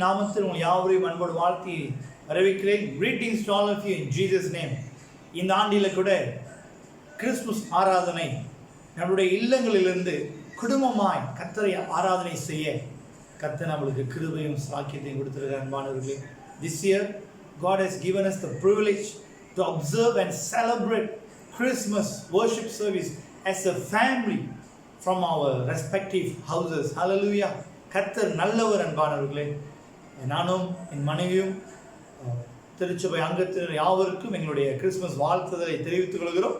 நாமத்தில் உங்கள் யாவரையும் அன்போடு வாழ்த்தி வரவேற்கிறேன். Greetings to all of you in Jesus name. இந்த ஆண்டில் கூட கிறிஸ்துமஸ் ஆராதனை நம்முடைய இல்லங்களிலிருந்து குடும்பமாய் கர்த்தரை ஆராதனை செய்ய கர்த்தர் நம்மளுக்கு கிருபையும் சாக்கியத்தையும் கொடுத்திருக்கிறார். அன்பானவர்களே, this year God has given us the privilege to observe and celebrate Christmas worship service as a family from our respective houses. Hallelujah. கர்த்தர் நல்லவர். அன்பானவர்களே, நானும் என் மனைவியும் திருச்சபை அங்கத்தினர் யாவருக்கும் எங்களுடைய கிறிஸ்துமஸ் வாழ்த்துதலை தெரிவித்துக் கொள்கிறோம்.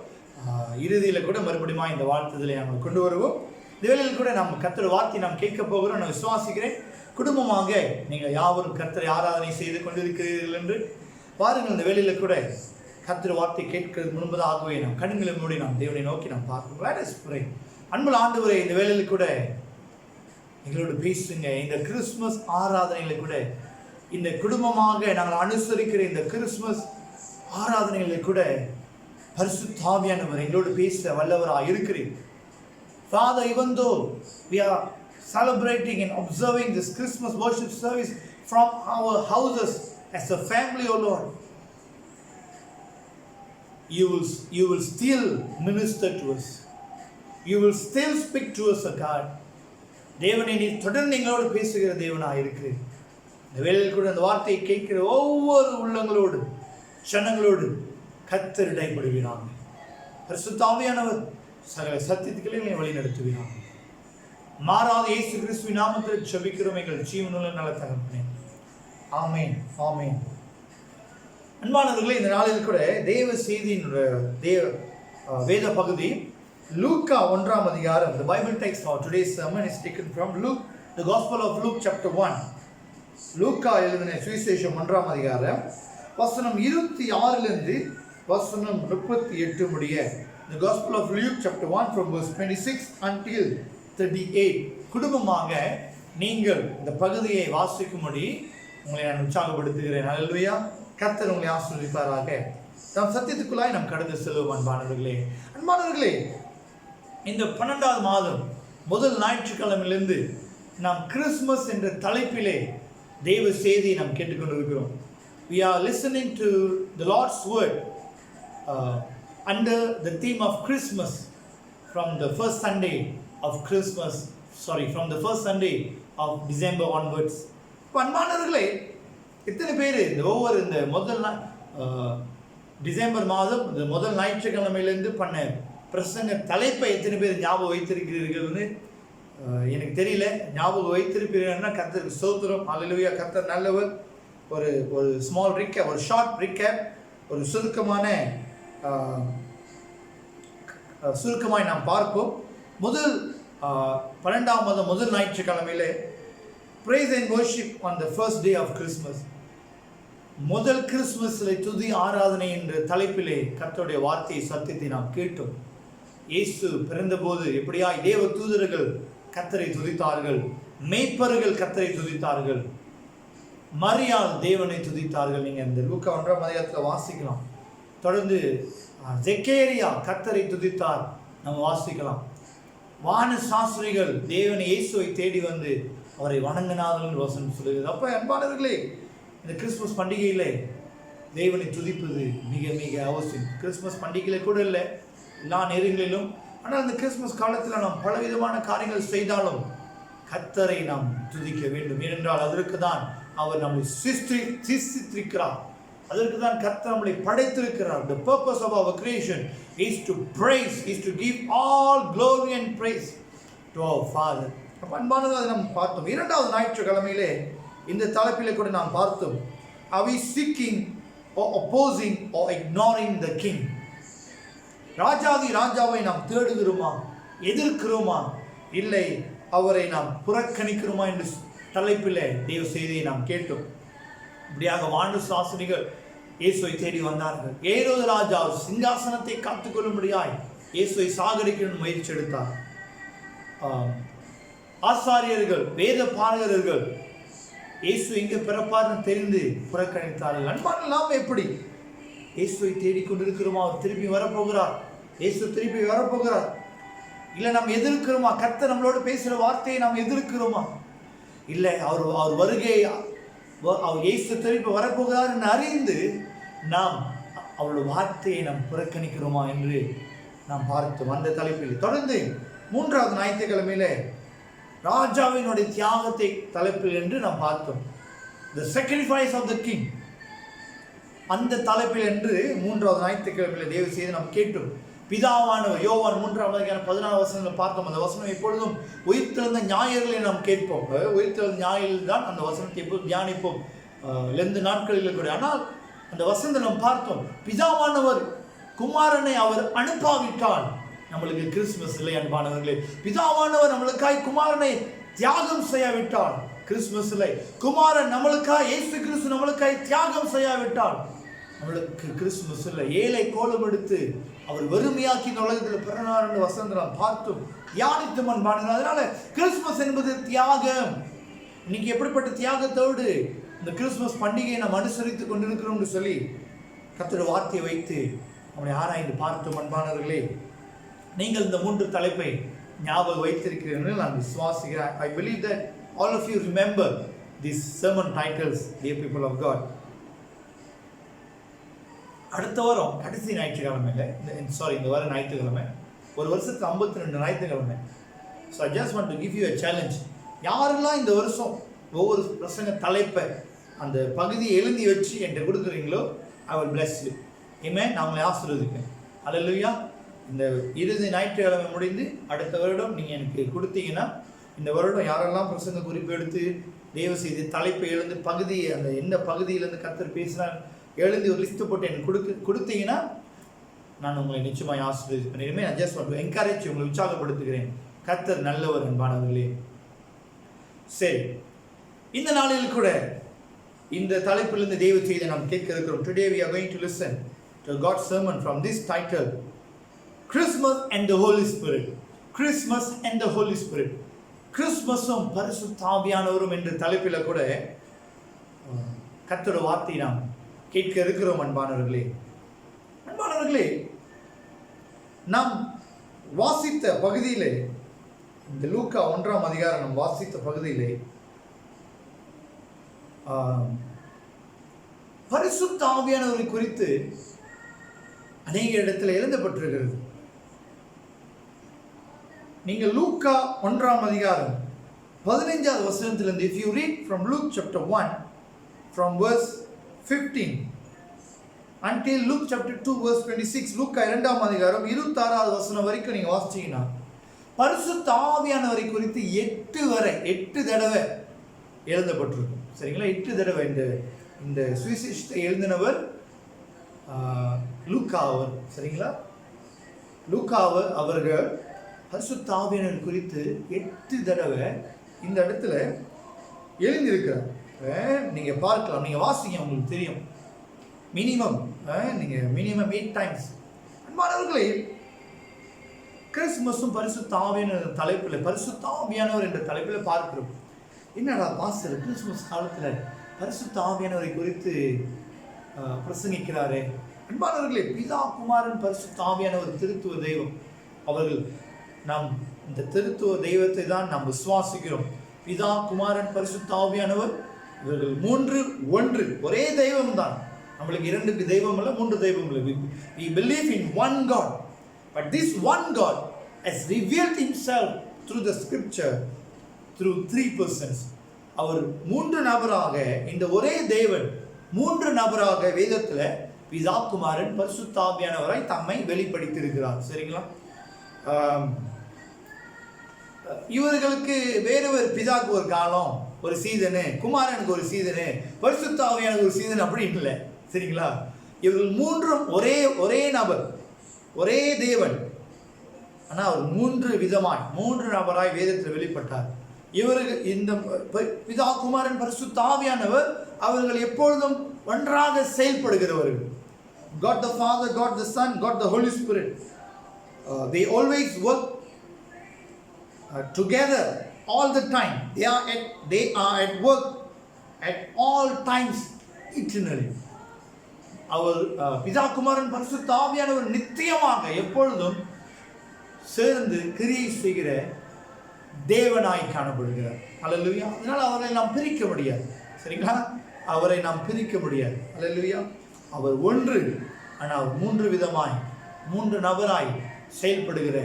இறுதியில் கூட மறுபடியும் இந்த வாழ்த்துதலை நாங்கள் கொண்டு வருவோம். இந்த வேளையில் கூட நாம் கர்த்தர் வார்த்தை நாம் கேட்க போகிறோம். நான் விசுவாசிக்கிறேன் குடும்பமாக நீங்கள் யாவரும் கர்த்தரை ஆராதனை செய்து கொண்டிருக்கிறீர்கள் என்று பாருங்கள். இந்த வேளையில் கூட கர்த்தர் வார்த்தை கேட்கிறது முன்பதாகவே நாம் கண்களை மூடி நாம் தேவனை நோக்கி நாம் பார்க்கிறோம். அன்புள்ள ஆண்டவரே, இந்த வேளையில் கூட எங்களோடு பேசுங்க. இந்த கிறிஸ்துமஸ் ஆராதனைகளை கூட இந்த குடும்பமாக நாங்கள் அனுசரிக்கிற இந்த கிறிஸ்துமஸ் ஆராதனைகளை கூட பரிசுத்த ஆவியானவர் எங்களோடு பேச வல்லவராக இருக்கிறேன். Father, even though we are celebrating and observing this Christmas worship service from our houses as a family, oh Lord, you will still minister to us. You will still speak to us, O God. தேவனை நீ தொடர்ந்து எங்களோடு பேசுகிற தேவனாக இருக்கிறேன். இந்த வேளையில் கூட அந்த வார்த்தையை கேட்கிற ஒவ்வொரு உள்ளங்களோடு சனங்களோடு கர்த்தர் இடைப்படுவீராக. பரிசுத்த ஆவியானவர் சகல சத்தியத்துக்களை வழி நடத்துவீராக. மாறாத இயேசு கிறிஸ்துவின் நாமத்தில் ஜெபிக்கிறோம் எங்கள் ஜீவனுள்ள நல்ல தகப்பனே. ஆமென், ஆமென். அன்பானவர்களே, இந்த நாளில் கூட தேவ செய்தியினுடைய வேத பகுதி லூக்கா 1ஆம் அதிகாரம். The Bible text for today's sermon is taken from Luke, the Gospel of Luke chapter 1. லூக்கா எழுதின சுவிசேஷம் 1ஆம் அதிகாரம் வசனம் 26 வசனம் 38 முடிய. The Gospel of Luke chapter 1 from verse 26 until 38. குடும்பமாக நீங்கள் இந்த பகுதியை வாசிக்கும்படி உங்களை நான் உற்சாகப்படுத்துகிறேன். ஹல்லேலூயா. கர்த்தர் உங்களை ஆசீர்வதிப்பாராக. நாம் சத்தியத்துக்குள்ளாய் நாம் கடந்து செல்வோம். அன்பானவர்களே, இந்த 12வது மாதம் முதல் ஞாயிற்றுக்கிழமையிலிருந்து நாம் கிறிஸ்துமஸ் என்ற தலைப்பிலே தேவ செய்தியை நாம் கேட்டுக்கொண்டிருக்கிறோம். We are listening to the Lord's word under the theme of Christmas from the first Sunday of December onwards. அன்பானவர்களே, எத்தனை பேர் இந்த முதல் டிசம்பர் மாதம் இந்த முதல் ஞாயிற்றுக்கிழமையிலிருந்து பண்ண பிரசங்க தலைப்பை எத்தனை பேர் ஞாபகம் வைத்திருக்கிறீர்கள்னு எனக்கு தெரியல. ஞாபகம் வைத்திருப்பீர்கள்னா கர்த்தருக்கு ஸ்தோத்திரம். ஹல்லேலூயா. கர்த்தர் நல்லவர். ஒரு ஸ்மால் ரீகேப், ஒரு ஷார்ட் ரீகேப், ஒரு சுருக்கமாய் நாம் பார்ப்போம். முதல் 12ஆம் மாதம் முதல் ஞாயிற்றுக்கிழமையிலே praise and worship on the first day of Christmas. முதல் கிறிஸ்துமஸில் துதி ஆராதனை என்ற தலைப்பிலே கர்த்தருடைய வார்த்தையை சத்தியத்தை நாம் கேட்டோம். இயேசு பிறந்தபோது எப்படியாய் தேவ தூதர்கள் கர்த்தரை துதித்தார்கள், மேய்ப்பர்கள் கர்த்தரை துதித்தார்கள், மரியாள் தேவனை துதித்தார்கள். நீங்கள் இந்த லூக்கா 1ஆம் அதிகாரத்தில் வாசிக்கலாம். தொடர்ந்து ஜெக்கேரியா கர்த்தரை துதித்தார், நம்ம வாசிக்கலாம். வான சாஸ்திரிகள் தேவனை இயேசுவை தேடி வந்து அவரை வணங்கினார்கள் வசனம் சொல்லுகிறது. அப்போ அன்பானவர்களே, இந்த கிறிஸ்துமஸ் பண்டிகையில் தேவனை துதிப்பது மிக மிக அவசியம். கிறிஸ்துமஸ் பண்டிகையில் கூட இல்லை, எல்லா நேரங்களிலும். ஆனால் இந்த கிறிஸ்துமஸ் காலத்தில் நாம் பலவிதமான காரியங்கள் செய்தாலும் கர்த்தரை நாம் துதிக்க வேண்டும். ஏனென்றால் அதற்கு தான் அவர் நம்மை சிருஷ்டித்திருக்கிறார், அதற்கு தான் கர்த்தர் நம்மளை படைத்திருக்கிறார். The purpose of our creation is to praise, is to give all glory and praise to our Father. அன்பானது அதை நாம் பார்த்தோம். 2வது ஞாயிற்றுக்கிழமையிலே இந்த தலைப்பிலே கூட நாம் பார்த்தோம். Are we seeking or opposing or ignoring the king? ராஜாவை நாம் தேடுகிறோமா எதிர்க்கிறோமா, இல்லை அவரை நாம் புறக்கணிக்கிறோமா என்று தலைப்பில் தேவ செய்தியை நாம் கேட்டோம். இப்படியாக வாண்டு சாஸ்திரிகள் இயேசுவை தேடி வந்தார்கள். ஏரோது ராஜா சிங்காசனத்தை காத்துக்கொள்ளும்படியாய் இயேசுவை சாகடிக்க முயற்சி எடுத்தார். ஆசாரியர்கள், வேத பாரகர்கள் இயேசு எங்கே பிறப்பார்னு தெரிந்து புறக்கணித்தார்கள். அன்பான நாம் எப்படி இயேசுவை தேடிக்கொண்டிருக்கிறோமா? அவர் திருப்பி வரப்போகிறார். இயேசு திருப்பி வரப்போகிறார். இல்லை நாம் எதிர்க்கிறோமா? கர்த்தர் நம்மளோட பேசுகிற வார்த்தையை நாம் எதிர்க்கிறோமா? இல்லை அவர் வருகை, அவர் இயேசு திருப்பி வரப்போகிறார் என்று அறிந்து நாம் அவருடைய வார்த்தையை நாம் புறக்கணிக்கிறோமா என்று நாம் பார்த்தோம். அந்த தலைப்பில் தொடர்ந்து 3வது ஞாயிற்றுக்கிழமையில ராஜாவினுடைய தியாகத்தை தலைப்பில் என்று நாம் பார்த்தோம். The sacrifice of the king. அந்த தலைப்பில் என்று 3வது ஞாயிற்றுக்கிழமையில தேவ செய்தி நாம் கேட்டோம். பிதாவானவர், யோவான் 3:14 பார்த்தோம். அந்த வசனம் எப்பொழுதும் உயிர்த்தெழுந்த ஞாயிறுகளை நாம் கேட்போம். உயிர்த்தெழுந்த ஞாயிறில் தான் அந்த வசனத்தை எப்போது தியானிப்போம், 2 நாட்களில் கூட. ஆனால் அந்த வசனத்தை நாம் பார்த்தோம். பிதாவானவர் குமாரனை அவர் அனுப்பாவிட்டால் நம்மளுக்கு கிறிஸ்துமஸ் இல்லை. அன்பானவர்களே, பிதாவானவர் நம்மளுக்காய் குமாரனை தியாகம் செய்யாவிட்டால் கிறிஸ்துமஸ் இல்லை. குமாரன் நம்மளுக்காய், இயேசு கிறிஸ்து நம்மளுக்காய் தியாகம் செய்யாவிட்டால் நம்மளுக்கு கிறிஸ்துமஸ் இல்லை. ஏழை கோலம் எடுத்து அவர் வெறுமையாக்கி இந்த உலகத்தில் பிறனார் என்ற வசனத்தை நாம் பார்த்தோம், தியானித்தும். அன்பானவர்களே, அதனால கிறிஸ்துமஸ் என்பது தியாகம். இன்னைக்கு எப்படிப்பட்ட தியாகத்தோடு இந்த கிறிஸ்துமஸ் பண்டிகையை நாம் அனுசரித்துக் கொண்டிருக்கிறோம் என்று சொல்லி கர்த்தருடைய வார்த்தையை வைத்து நம்மளை ஆராய்ந்து பார்த்தோம். அன்பானவர்களே, நீங்கள் இந்த 3 தலைப்பை ஞாபகம் வைத்திருக்கிறீர்கள் நான் விசுவாசிக்கிறேன். I believe that all of you remember these sermon titles, dear people of God. அடுத்த வாரம் கடைசி ஞாயிற்றுக்கிழமையில், இந்த வாரம் ஞாயிற்றுக்கிழமை, ஒரு வருஷத்துக்கு 52 ஞாயிற்றுக்கிழமை. So I just want to give you a challenge. யாரெல்லாம் இந்த வருஷம் ஒவ்வொரு பிரசங்க தலைப்பை அந்த பகுதியை எழுதி வச்சு என்கிட்ட கொடுக்குறீங்களோ I will bless you. Amen. நான் உங்களை ஆசீர்வதிப்பேன். அல்லேலூயா. இந்த இறுதி ஞாயிற்றுக்கிழமை முடிந்து அடுத்த வருடம் நீங்கள் எனக்கு கொடுத்தீங்கன்னா, இந்த வருடம் யாரெல்லாம் பிரசங்க குறிப்பு எடுத்து தேவ செய்தி தலைப்பை எழுந்து பகுதியை, அந்த எந்த பகுதியிலேருந்து கர்த்தர் பேசினா எழுதி ஒரு லிஸ்ட்டு போட்டு எனக்கு கொடுத்தீங்கன்னா நான் உங்களை நிச்சயமாக ஆசீர்வதிப்பேன். இனிமேல் I just want to encourage, உங்களை உற்சாகப்படுத்துகிறேன். கர்த்தர் நல்லவர் அன்பானவர்களே. சரி, இந்த நாளில் கூட இந்த தலைப்பிலிருந்து தேவ செய்தியை நாம் கேட்க இருக்கிறோம். Today we are going to listen to God's sermon from this title, Christmas and the Holy Spirit. Christmas and the Holy Spirit. கிறிஸ்மஸும் பரிசுத்த ஆவியானவரும் என்ற தலைப்பில் கூட கர்த்தருடைய வார்த்தையை நாம் கேட்க இருக்கிறோம். அன்பானவர்களே, நாம் வாசித்த பகுதியிலே, இந்த லூக்கா 1ஆம் அதிகாரம் நாம் வாசித்த பகுதியிலே பரிசுத்த ஆவியானவரை குறித்து அநேக இடத்துல எழுதப்பட்டிருக்கிறது. நீங்கள் லூக்கா 1ஆம் அதிகாரம் 15வது வசனத்திலிருந்து, if you read from Luke chapter 1 from verse 15 until Luke chapter 2 verse 26, லூக்கா 2ஆம் அதிகாரம் 26வது வசனம் வரைக்கும் நீங்கள் வாசிச்சீங்கன்னா பரிசுத்த ஆவியானவரை குறித்து 8 தடவை எழுதப்பட்டிருக்கும். சரிங்களா? 8 தடவை இந்த சுவிசேஷத்தை எழுதினவர் லூக்கா அவர். சரிங்களா? லூக்கா அவர்கள் பரிசுத்த ஆவியானவர் குறித்து 8 தடவை இந்த இடத்துல எழுதியிருக்கிறார். நீங்கள் பார்க்கலாம், நீங்கள் வாசிங்க, உங்களுக்கு தெரியும். Minimum 8 times. அன்பானவர்களே, கிறிஸ்துமஸும் பரிசுத்த ஆவியானவர் தலைப்பில், பரிசுத்த ஆவியானவர் என்ற தலைப்பில் பார்க்கிறோம். என்னடா பாஸ்டர் கிறிஸ்துமஸ் காலத்தில் பரிசுத்த ஆவியானவரை குறித்து பிரசங்கிக்கிறாரே? அன்பானவர்களே, பிதா குமாரன் பரிசுத்த ஆவியானவர் திருத்துவ தெய்வம். அவர்கள் நாம் இந்த திருத்துவ தெய்வத்தை தான் நாம் விசுவாசிக்கிறோம். பிதா குமாரன் பரிசுத்த ஆவியானவர் இவர்கள் 3 ஒன்று, ஒரே தெய்வம் தான். நம்மளுக்கு 2 தெய்வம் இல்லை, 3 தெய்வம் இல்லை. We believe in one God, but this one God has revealed himself through the scripture through 3 persons. அவர் 3 நபராக, இந்த ஒரே தேவன் 3 நபராக வேதத்தில் பிதா குமாரன் பரிசுத்த ஆவியானவராய் தம்மை வெளிப்படுத்தியிருக்கிறார். சரிங்களா? இவர்களுக்கு வேறு பிதாக்கு ஒரு காலம், ஒரு சீசனு, குமாரனுக்கு ஒரு சீசனு, பரிசுத்த ஆவியானவருக்கு ஒரு சீசன் அப்படி இல்லை. சரிங்களா? இவர்கள் 3 ஒரே நபர், ஒரே தேவன். ஆனால் அவர் 3 விதமாய் 3 நபராய் வேதத்தில் வெளிப்பட்டார். இவர்கள் இந்த பிதா குமாரன் பரிசுத்த ஆவியானவர் அவர்கள் எப்பொழுதும் ஒன்றாக செயல்படுகிறவர்கள். God the Father, God the Son, God the Holy Spirit. They always work together all the time. They are at work at all times eternally. அவர் பிதா குமாரன் பரிசுத்த ஆவியானவர் நித்தியமாக எப்பொழுதும் சேர்ந்து கிரியை செய்கிற தேவனாய் காணப்படுகிறார். அல்லேலூயா. அதனால் அவரை நாம் பிரிக்க முடியாது. சரிங்களா? அவரை நாம் பிரிக்க முடியாது. அல்லேலூயா. அவர் ஒன்று, ஆனால் அவர் 3 விதமாய் 3 நபராய் செயல்படுகிற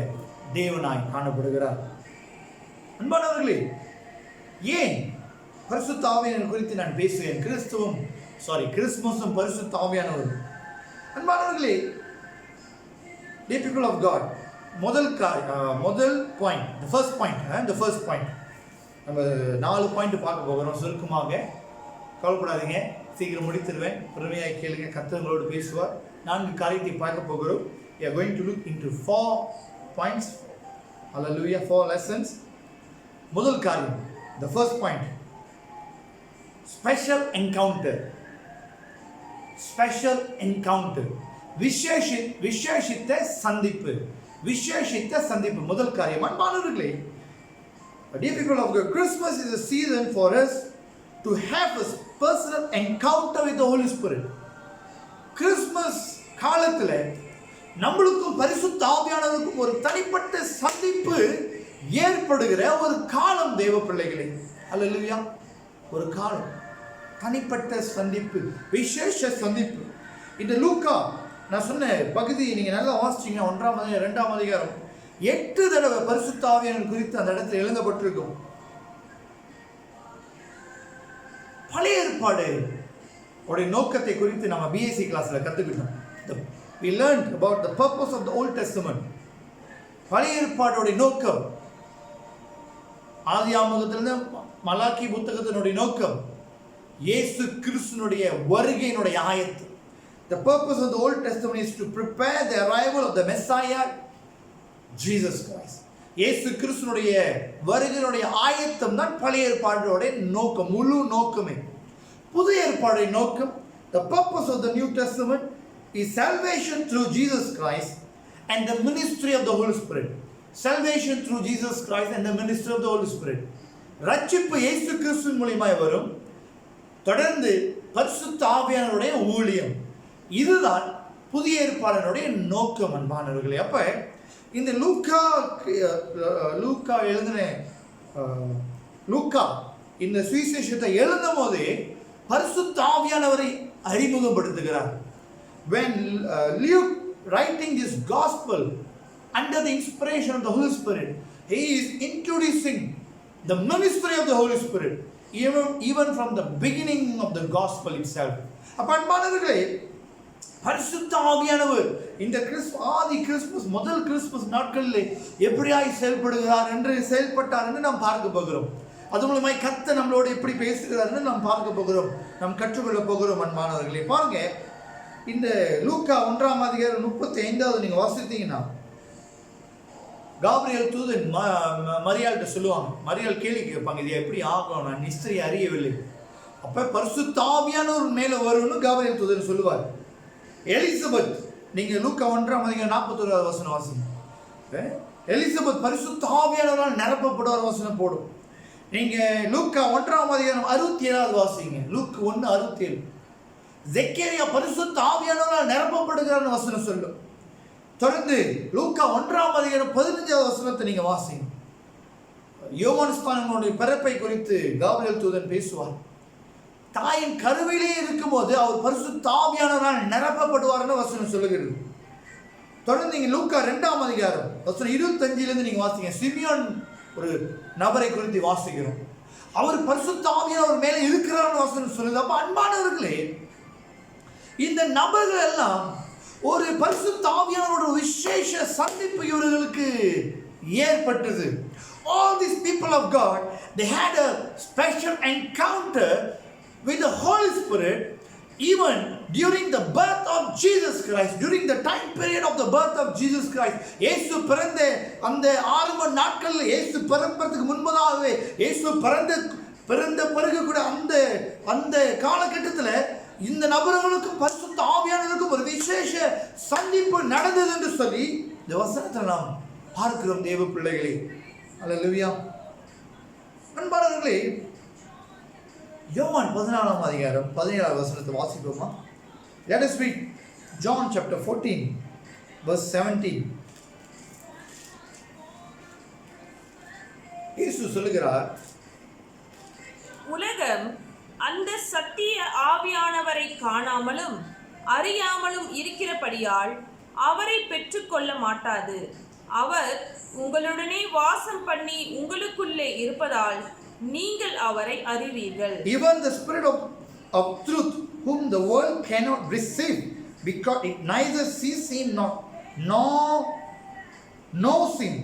தேவனாய் காணப்படுகிறார். அன்பானவர்களே, ஏன் பரிசுத்த ஆவியானவர் குறித்து நான் பேசுகிறேன்? கிறிஸ்துமஸும் பரிசுத்த ஆவியானவர். அன்பானவர்களே, dear people of God, முதல் பாயிண்ட், the first point நம்ம 4 பாயிண்ட் பார்க்க போகிறோம். சுருக்கமாக, கவலைப்படாதீங்க, சீக்கிரம் முடித்துடுவேன். பொறுமையாக கேளுங்க, கர்த்தர்களோடு பேசுவார். 4 காரியத்தை பார்க்க போகிறோம். We are going to look into 4 points. Hallelujah, 4 lessons. முதல் காரியம், the first point, special encounter. விசேஷித்த சந்திப்பு முதல் காரியம். அன்பானவர்களே, dear people of God, Christmas is a season for us to have a personal encounter with the Holy Spirit. Christmas காலத்தில் நம்மளுக்கும் பரிசுத்த ஆவியானவருக்கும் ஒரு தனிப்பட்ட சந்திப்பு ஏற்படுகிற ஒரு காலம் தேவ பிள்ளைகளே. அல்லேலூயா. ஒரு காலம், தனிப்பட்ட சந்திப்பு, விசேஷ சந்திப்பு. இந்த லூக்கா நான் சொன்ன பகுதி நீங்கள் நல்லா வாசிச்சிங்கன்னா 1ஆம் அதிகாரம் 2ஆம் அதிகாரம் 8 தடவை பரிசுத்த ஆவியானவர் குறித்து அந்த இடத்துல எழுதப்பட்டிருக்கும். பழைய ஏற்பாடு உடைய நோக்கத்தை குறித்து நம்ம பிஎஸ்சி கிளாஸில் கற்றுக்கிட்டோம். We learned about the purpose of the Old Testament. பழைய ஏற்பாடுடைய நோக்கம், ஆதியாகமத்திலிருந்து மலாக்கி புத்தகத்தினுடைய நோக்கம் இயேசு கிறிஸ்துவினுடைய வருகையினுடைய ஆயத்தம். The purpose of the Old Testament is to prepare the arrival of the Messiah, Jesus Christ. இயேசு கிறிஸ்துவினுடைய வருகையினுடைய ஆயத்தம் தான் பழைய ஏற்பாடுடைய நோக்கம், முழு நோக்கமே. புதிய ஏற்பாடுடைய நோக்கம், the purpose of the New Testament is salvation through Jesus Christ and the ministry of the Holy Spirit. Salvation through Jesus Christ and the ministry of the Holy Spirit. ரட்சிப்பு இயேசு கிறிஸ்துவின் மூலமாய் வரும். தொடர்ந்து பரிசுத்த ஆவியானவருடைய ஊழியம். இதுதான் புதிய ஏற்பாடினுடைய நோக்கம். அன்பானவர்களே, அப்ப இந்த லூக்கா எழுதின லூக்கா இந்த சுவிசேஷத்தை எழுதும் போதே பரிசுத்த ஆவியானவரை அறிமுகப்படுத்துகிறார். When Luke writing this gospel under the inspiration of the Holy Spirit, he is introducing the ministry of the Holy Spirit even from the beginning of the gospel itself. அப்ப அன்பானவர்களே, பரிசுத்த ஆவியானவர் இந்த கிறிஸ்மஸ் முதல் கிறிஸ்மஸ் நாட்களில் எப்படியாய் செயல்பட்டார் என்று நாம் பார்க்க போகிறோம். அது மூலமாய் கர்த்தர் நம்மளோடு எப்படி பேசுகிறார் என்று நாம் பார்க்க போகிறோம், நாம் கற்றுக்கொள்ள போகிறோம். அன்பானவர்களே, பாருங்க, இந்த லூக்கா 1ஆம் அதிகாரம் 35வது நீங்க வாசித்தீங்கன்னா, காபிரியல் தூதன் மரியாள்கிட்ட சொல்லுவாங்க. மரியாள் கேள்வி கேட்பாங்க, இது எப்படி ஆகும், நான் நிச்சய அறியவில்லை. அப்ப பரிசுத்த ஆவியானவர் மேல வரும்னு காபிரியல் தூதன் சொல்லுவார். எலிசபெத், நீங்க லூக்கா 1ஆம் அதிகாரம் 41வது வசனம் வாசிங்க. எலிசபெத் பரிசுத்த ஆவியானவரால் நிரப்பப்படுவார் வசனம் போடும். நீங்க லூக்கா 1ஆம் அதிகாரம் 67வது வாசிங்க. லூக் 1:67. ஜெக்கரியா பரிசுத்த ஆவியானவரால் நிரப்பப்படுகிறார்னு வசனம் சொல்லும். தொடர்ந்து லூக்கா 1ஆம் அதிகாரம் 15வது வசனத்தை நீங்க வாசிங்க. யோவான் ஸ்நானனுடைய பிறப்பை குறித்து காபிரியல் தூதன் பேசுவார். தாயின் கருவிலே இருக்கும்போது அவர் பரிசுத்த ஆவியானவரால் நிரப்பப்படுவார்னு வசனம் சொல்லுகிறது. தொடர்ந்து நீங்க லூக்கா 2ஆம் அதிகாரம் வசனம் 25லிருந்து நீங்க வாசிங்க. சிமியோன் ஒரு நபரை குறித்து வாசிக்கிறோம். அவர் பரிசுத்த ஆவியானவர் மேலே இருக்கிறார்னு வசனம் சொல்லுது. அப்ப அன்பானவர்களே, இந்த நபர்கள் எல்லாம் ஒரு பரிசுத்த ஆவியானவரோட விசேஷ சந்திப்பு இவர்களுக்கு ஏற்பட்டது. All these people of God, they had a special encounter with the Holy Spirit even during the birth of Jesus Christ, during the time period of the birth of Jesus Christ, இயேசு பிறந்த அந்த ஆரம்ப நாட்களில், இயேசு பிறப்பதற்கு முன்பதாகவே, இயேசு பிறந்த பிறகு கூட அந்த காலகட்டத்தில் இந்த நபர்களுக்கும் பரிசுத்த ஆவியானவருக்கும் ஒரு விசேஷ சந்திப்பு நடந்தது என்று சொல்லி இந்த வசனத்தை நாம் பார்க்கிறோம் தேவ பிள்ளைகளே. அல்லேலூயா. அன்பானவர்களே, யோவான் 14ஆம் அதிகாரம் 17ஆம் வசனத்தை வாசிப்போமா? Let us read John chapter 14 verse 17. இயேசு சொல்லுகிறார், உலகம் அந்த சத்திய ஆவியானவரை காணாமலும் அறியாமலும் இருக்கிறபடியால் அவரை பெற்றுக்கொள்ள மாட்டாது. அவர் உங்களுடனே வாசம் பண்ணி உங்களுக்குள்ளே இருப்பதால் நீங்கள் அவரை அறிவீர்கள். Even the spirit of truth, whom the world cannot receive, because it neither sees him nor knows him.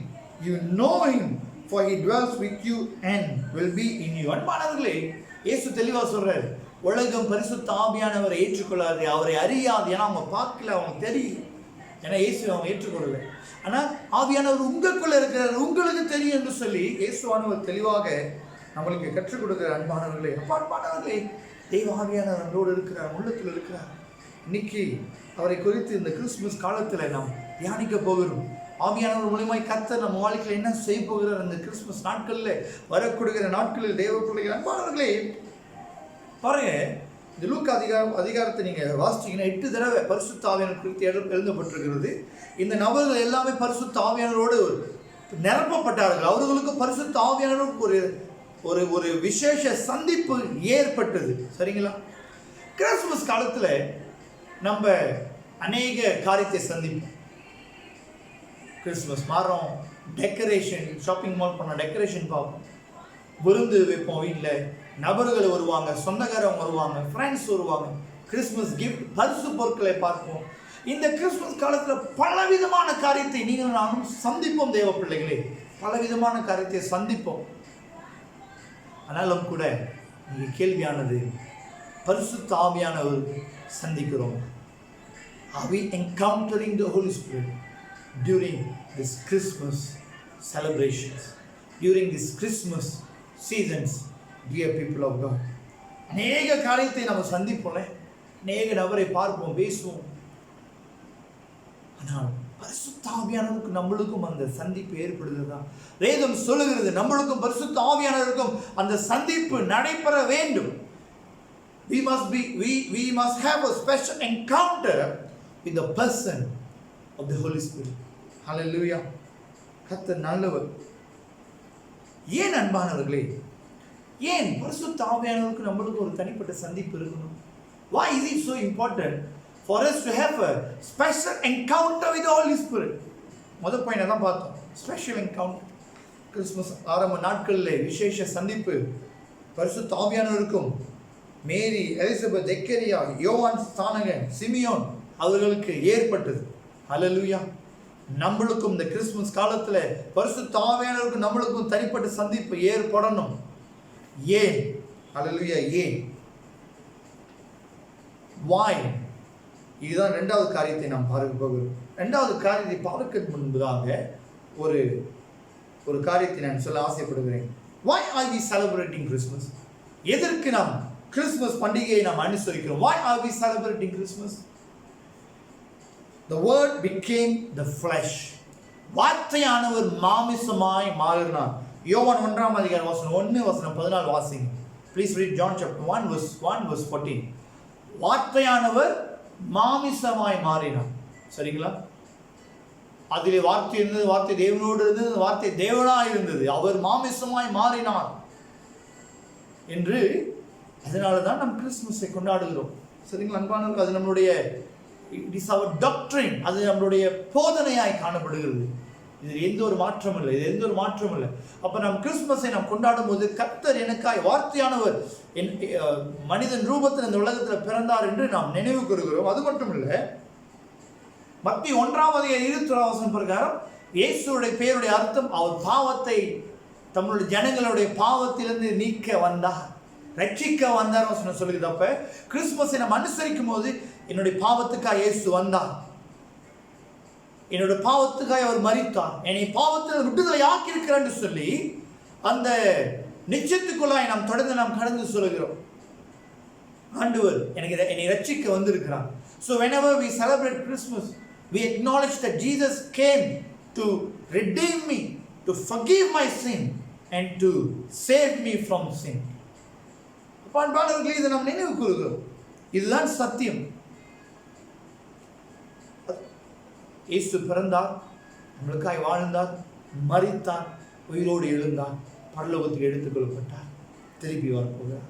You know him, for he dwells with you and will be in you. அன்பானவர்களே, இயேசு தெளிவா சொல்றாரு, உலகம் பரிசுத்த ஆவியானவரை ஏற்றுக்கொள்ளாது, அவரை அறியாது. ஏன்னா அவங்க பார்க்கல, அவங்க தெரியல. ஏன்னா இயேசு அவங்க ஏற்றுக்கொள்ளல. ஆனால் ஆவியானவர் உங்களுக்குள்ள இருக்கிறார், உங்களுக்கு தெரியும் என்று சொல்லி இயேசுவானவர் தெளிவாக நம்மளுக்கு கற்றுக் கொடுக்கிற அன்பானவர்களே. அன்பானவர்களே, தெய்வ ஆவியானவர் நம்மளோடு இருக்கிறார், உள்ளத்தில் இருக்கிறார். இன்னைக்கு அவரை குறித்து இந்த கிறிஸ்துமஸ் காலத்தில் நாம் தியானிக்க போகிறோம். ஆவியானவர் மூலமாய் கர்த்தர் நம்ம வாழ்க்கையில் என்ன செய்ய போகிறார் இந்த கிறிஸ்துமஸ் நாட்களில், வரக்கூடிய நாட்களில் தேவ பிள்ளைகள். அன்பானவர்களே பாருங்க, இந்த லூக்கா அதிகாரத்தை நீங்கள் வாசிச்சிங்கன்னா 8 தடவை பரிசுத்த ஆவியானவர் குறித்து எழுதப்பட்டிருக்கிறது. இந்த நபர்கள் எல்லாமே பரிசுத்த ஆவியானவரோடு நிரப்பப்பட்டார்கள். அவர்களுக்கு பரிசுத்த ஆவியானவருக்கு ஒரு ஒரு விசேஷ சந்திப்பு ஏற்பட்டது. சரிங்களா? கிறிஸ்துமஸ் காலத்தில் நம்ம அநேக காரியத்தை சந்திப்போம். கிறிஸ்துமஸ் மாதம் டெக்கரேஷன், ஷாப்பிங் மால் பண்ண டெக்கரேஷன் பார்ப்போம், விருந்து வைப்போம், வீட்டில் நபர்கள் வருவாங்க, சொந்தக்காரங்க வருவாங்க, ஃப்ரெண்ட்ஸ் வருவாங்க, கிறிஸ்துமஸ் கிஃப்ட் பரிசு பொருட்களை பார்ப்போம். இந்த கிறிஸ்துமஸ் காலத்தில் பலவிதமான காரியத்தை நீங்கள் நானும் சந்திப்போம் தேவ பிள்ளைகளே, பலவிதமான காரியத்தை சந்திப்போம். ஆனாலும் கூட நீங்கள் கேள்வியானது, பரிசுத்த ஆவியானவர் சந்திக்கிறோம். Are we encountering the Holy Spirit during this Christmas celebrations, during this Christmas seasons, dear people of God? அநேக காரியத்தை நம்ம சந்திப்போம், அநேக நபரை பார்ப்போம், பேசுவோம். ஆனால் பரிசுத்த ஆவியானவருக்கு நம்மளுக்கும் அந்த சந்திப்பு ஏற்படுதுதான். வேதம் சொல்லுகிறது, நம்மளுக்கும் பரிசுத்த ஆவியானவருக்கும் அந்த சந்திப்பு நடைபெற வேண்டும். We must have a special encounter with the person of the Holy Spirit. Hallelujah. கர்த்தர் நல்லவர். ஏன் அன்பானவர்களே, ஏன் பரிசுத்த ஆவியானவருக்கு நம்மளுக்கு ஒரு தனிப்பட்ட சந்திப்பு இருக்கணும்? Why is it so important for us to have a special encounter with the Holy Spirit? முதல் பாயிண்ட் தான் பார்த்தோம், ஸ்பெஷல் என்கவுண்டர். கிறிஸ்துமஸ் ஆரம்ப நாட்களில் விசேஷ சந்திப்பு பரிசுத்த ஆவியானவருக்கும் மேரி, எலிசபெத், ஜக்கரியா, யோவான் ஸ்நானகன், சிமியோன் அவர்களுக்கு ஏற்பட்டது. ஹல்லேலூயா. நம்மளுக்கும் இந்த கிறிஸ்துமஸ் காலத்தில் பரிசுத்த ஆவியானவருக்கும் நம்மளுக்கும் தனிப்பட்ட சந்திப்பு ஏற்படணும். ஏன்? ஹல்லேலூயா. ஏன்? வாய்? இதுதான் ரெண்டாவது காரியத்தை நாம் பார்க்க போகிறோம். ரெண்டாவது காரியத்தை பார்க்க முன்பதாக ஒரு காரியத்தை நான் சொல்ல ஆசைப்படுகிறேன். Why are we celebrating Christmas? எதற்கு நாம் கிறிஸ்துமஸ் பண்டிகையை நாம் அனுசரிக்கிறோம்? Why are we celebrating Christmas? The word became the flesh. வார்த்தையானவர் மாமிசமாய் மாறினார். யோவான் 1ஆம் அதிகாரம் வசனம் 1 வசனம் 14 வாசிங்க. Please read John chapter 1 verse 14. வார்த்தையானவர் மாமிசமாய் மாறினார். சரிங்களா? அதிலே வார்த்தை இருந்தது, வார்த்தை தேவனோடு இருந்தது, வார்த்தை தேவனாய் இருந்தது, அவர் மாமிசமாய் மாறினார் என்று. அதனால தான் நாம் கிறிஸ்துமஸை கொண்டாடுகிறோம். சரிங்களா அன்பானவர்கள்? அது நம்மளுடைய இட் இஸ் அவர் டாக்ட்ரின், அது நம்மளுடைய போதனையாய் காணப்படுகிறது. இது எந்த ஒரு மாற்றம் இல்லை. அப்போ நாம் கிறிஸ்துமஸை நாம் கொண்டாடும் போது கர்த்தர் எனக்காய் வார்த்தையானவர் மனிதன் ரூபத்தில் இந்த உலகத்தில் பிறந்தார் என்று நாம் நினைவு கூறுகிறோம். அது மட்டும் இல்லை, மத்திய 1ஆம் அதிகாரம் 21ஆம் வசனம் பிரகாரம் இயேசுடைய பெயருடைய அர்த்தம் அவர் பாவத்தை, தம்முடைய ஜனங்களுடைய பாவத்திலிருந்து நீக்க வந்தார். ரட்சிக்க வந்தார் வசனம் சொல்லுது. அப்ப கிறிஸ்துமஸை நம்ம அனுசரிக்கும் போது என்னுடைய பாவத்துக்காக இயேசு வந்தார், என்னுடைய பாவத்துக்காக அவர் மரித்தார், என்னை பாவத்தில் விடுதலை ஆக்கி இருக்கிறான்னு சொல்லி அந்த நிச்சயத்துக்குள்ளாய் நாம் தொடர்ந்து நாம் கடந்து சொல்லுகிறோம். ஆண்டவர் என்னை ரட்சிக்க வந்திருக்கிறார். So whenever we celebrate Christmas, we acknowledge that Jesus came to redeem me, to forgive my sin and to save me from sin. அன்பானவர்களே, இதை நாம் நினைவு கூறுகிறோம். இதுதான் சத்தியம். இயேசு பிறந்தார், நம்மளுக்காய் வாழ்ந்தார், மரித்தார், உயிரோடு எழுந்தார், பரலோகத்துக்கு எடுத்துக்கொள்ளப்பட்டார், திருப்பி வரப்போகிறார்.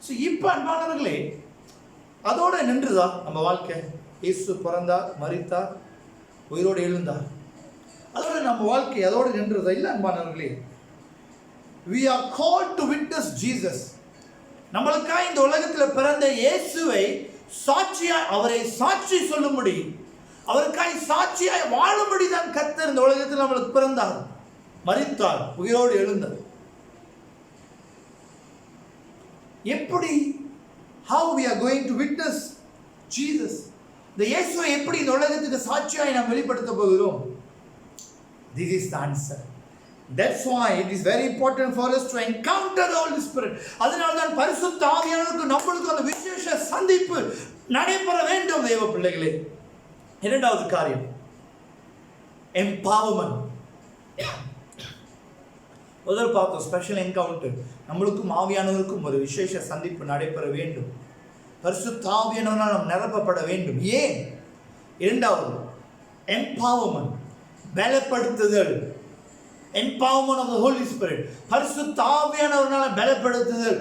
ஸோ இப்போ அன்பானவர்களே, அதோட நின்றுதா நம்ம வாழ்க்கை? இயேசு பிறந்தார், மரித்தார், உயிரோடு எழுந்தார், அதோட நம்ம வாழ்க்கை அதோட நின்றுதா? இல்லை அன்பானவர்களே. We are called to witness Jesus. நம்மளுக்காக இந்த உலகத்தில் பிறந்த இயேசுவை சாட்சியாய், அவரை சாட்சி சொல்லும்படி, அவருக்காய் சாட்சியாய் வாழும்படி தான் கர்த்தர் இந்த உலகத்தில் நம்மளுக்கு பிறந்தார், மரித்தார், உயிரோடு எழுந்தார். எப்படி? how we are going to witness Jesus? இந்த இயேசுவை எப்படி இந்த உலகத்துக்கு சாட்சியாய் நாம் வெளிப்படுத்த போகிறோம்? This is the answer. That's why it is very important for us to encounter the Holy Spirit. அதனால தான் பரிசுத்த ஆவியானவருக்கு நம்மளுக்கு அந்த விசேஷ சந்திப்பு நடைபெற வேண்டும் தேவ பிள்ளைகளே. இரண்டாவது காரியம், empowerment. முதல் பார்த்தோம் ஸ்பெஷல் என்கவுண்டர். நம்மளுக்கும் ஆவியானவருக்கும் ஒரு விசேஷ சந்திப்பு நடைபெற வேண்டும். பரிசுத்த ஆவியானவரால் நாம் நிரப்பப்பட வேண்டும். ஏன்? இரண்டாவது empowerment, பலப்படுத்துதல். empowerment of the Holy Spirit, பரிசுத்த ஆவியானவரால் பலப்படுத்துதல்.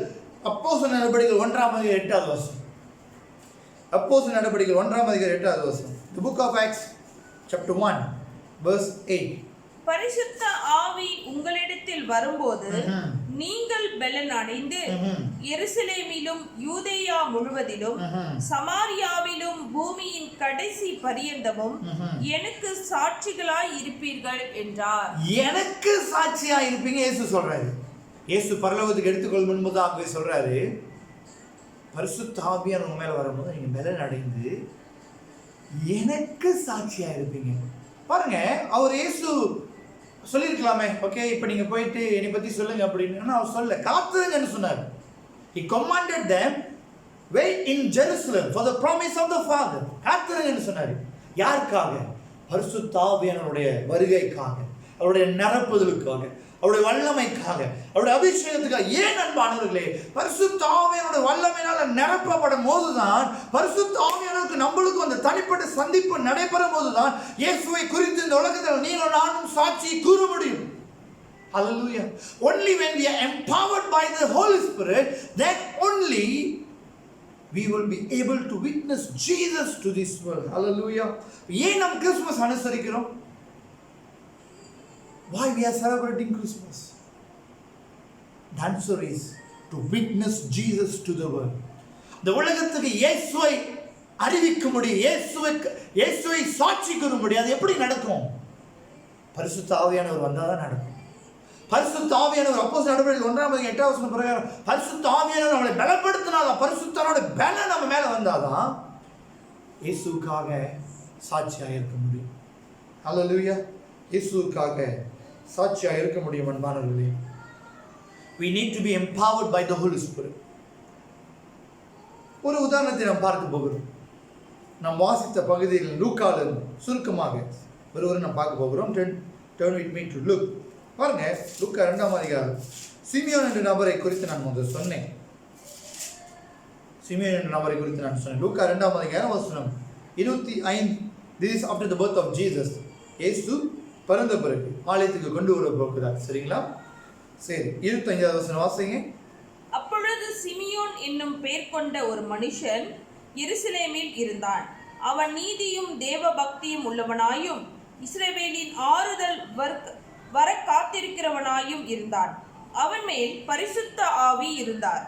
அப்போஸ்தலர் நடபடிகள் 1:8 வசனம். அப்போஸ்தலர் நடபடிகள் 1:8 வசனம். The book of Acts chapter 1 verse 8. பரிசுத்த ஆவி உங்களிடத்தில் வரும்போது நீங்கள் பெலன் அடைந்து எருசலேமிலும் யூதேயா முழுவதிலும் சமாரியாவிலும் பூமியின் கடைசி பரியந்தமும் எனக்கு சாட்சிகளாய் இருப்பீர்கள் என்றார். எனக்கு சாட்சியாய் இருப்பீங்க இயேசு சொல்றாரு. இயேசு பரலோகத்துக்கு எடுத்துக்கொள்ளும் முன்பதாக சொல்றாரு, பரிசுத்த ஆவியானவர் உங்க மேல வரும்போது நீங்க பெலன் அடைந்து எனக்கு சாட்சியா இருப்பீங்க. பாருங்க, அவர் இயேசு சொல்லியிருக்கலாமே, ஓகே இப்போ நீங்கள் போயிட்டு என்னை பற்றி சொல்லுங்க அப்படின்னு. அவர் சொல்ல, காத்துருங்கன்னு சொன்னார். He commanded them, wait in Jerusalem for the promise of the Father. காத்துருங்கன்னு சொன்னார். யாருக்காக? பரிசுத்த ஆவியானவருடைய வருகைக்காக, அவருடைய நிரப்புதலுக்காக, அவருடைய வல்லமைக்காக, அவருடைய அபிஷேகத்துக்காக. ஏன் அன்பானவர்களே? பரிசுத்த ஆவியானவருடைய வல்லமையினால நிரப்பப்படும் போதுதான், பரிசுத்த ஆவியானவருக்கு நம்மளுக்கும் அந்த தனிப்பட்ட சந்திப்பு நடைபெறும் போதுதான் இயேசுவை குறித்து இந்த உலகத்தில் நீங்கள் நானும் சாட்சி கூற முடியும். Hallelujah. Only when we are empowered by the Holy Spirit, then only we will be able to witness Jesus to this world. Hallelujah. ஏன் நாம் Christmas அனுசரிக்கிறோம்? Why we are celebrating Christmas? The answer is to witness Jesus to the world. இந்த உலகத்துக்கு இயேசுவை அறிவிக்க முடியும், இயேசுவை சாட்சி கூற முடியும். அது எப்படி நடக்கும்? பரிசுத்த ஆவியானவர் வந்தாதான் நடக்கும். பரிசுத்த ஆவியானவர் அப்போஸ்தலர் நடபடிகள் 1:8 பிரகாரம் பரிசுத்த ஆவியானவர் நம்மளை பலப்படுத்தினாதான், பரிசுத்தரோட பலம் நம்ம மேல வந்தாதான் இயேசுக்காக சாட்சியாக இருக்க முடியும். ஹல்லேலூயா. இயேசுக்காக சாட்சியாக இருக்க முடியும். அன்பானவர்களே, we need to be empowered by the Holy Spirit. ஒரு உதாரணத்தை நாம் பார்க்க போகிறோம். நாம் வாசித்த பகுதியில் லூக்காவில் சுருக்கமாக ஒருவரை நாம் பார்க்க போகிறோம். Turn with me to Luke. பாருங்க, லூக்கா 2:அதிகாரம். சிமியோன் என்ற நபரை குறித்து நான் முதல் சொன்னேன். சிமியோன் என்ற நபரை குறித்து நான் சொன்னேன். லூக்கா 2:அதிகாரம் வசனம் 25. This is after the birth of Jesus. இயேசு பிறந்த பிறகு ஆலயத்துக்கு கொண்டு வர போகிறார். சரிங்களா? சரி, 25 வசனம் வாசிங்க. அப்பொழுது சிமியோன் என்னும் பெயர் கொண்ட ஒரு மனுஷன் எருசலேமில் இருந்தான். அவன் நீதியும் தேவ பக்தியும் உள்ளவனாயும் இஸ்ரவேலின் ஆறுதல் வர காத்திருக்கிறவனாயும் இருந்தான். அவன் மேல் பரிசுத்த ஆவி இருந்தார்.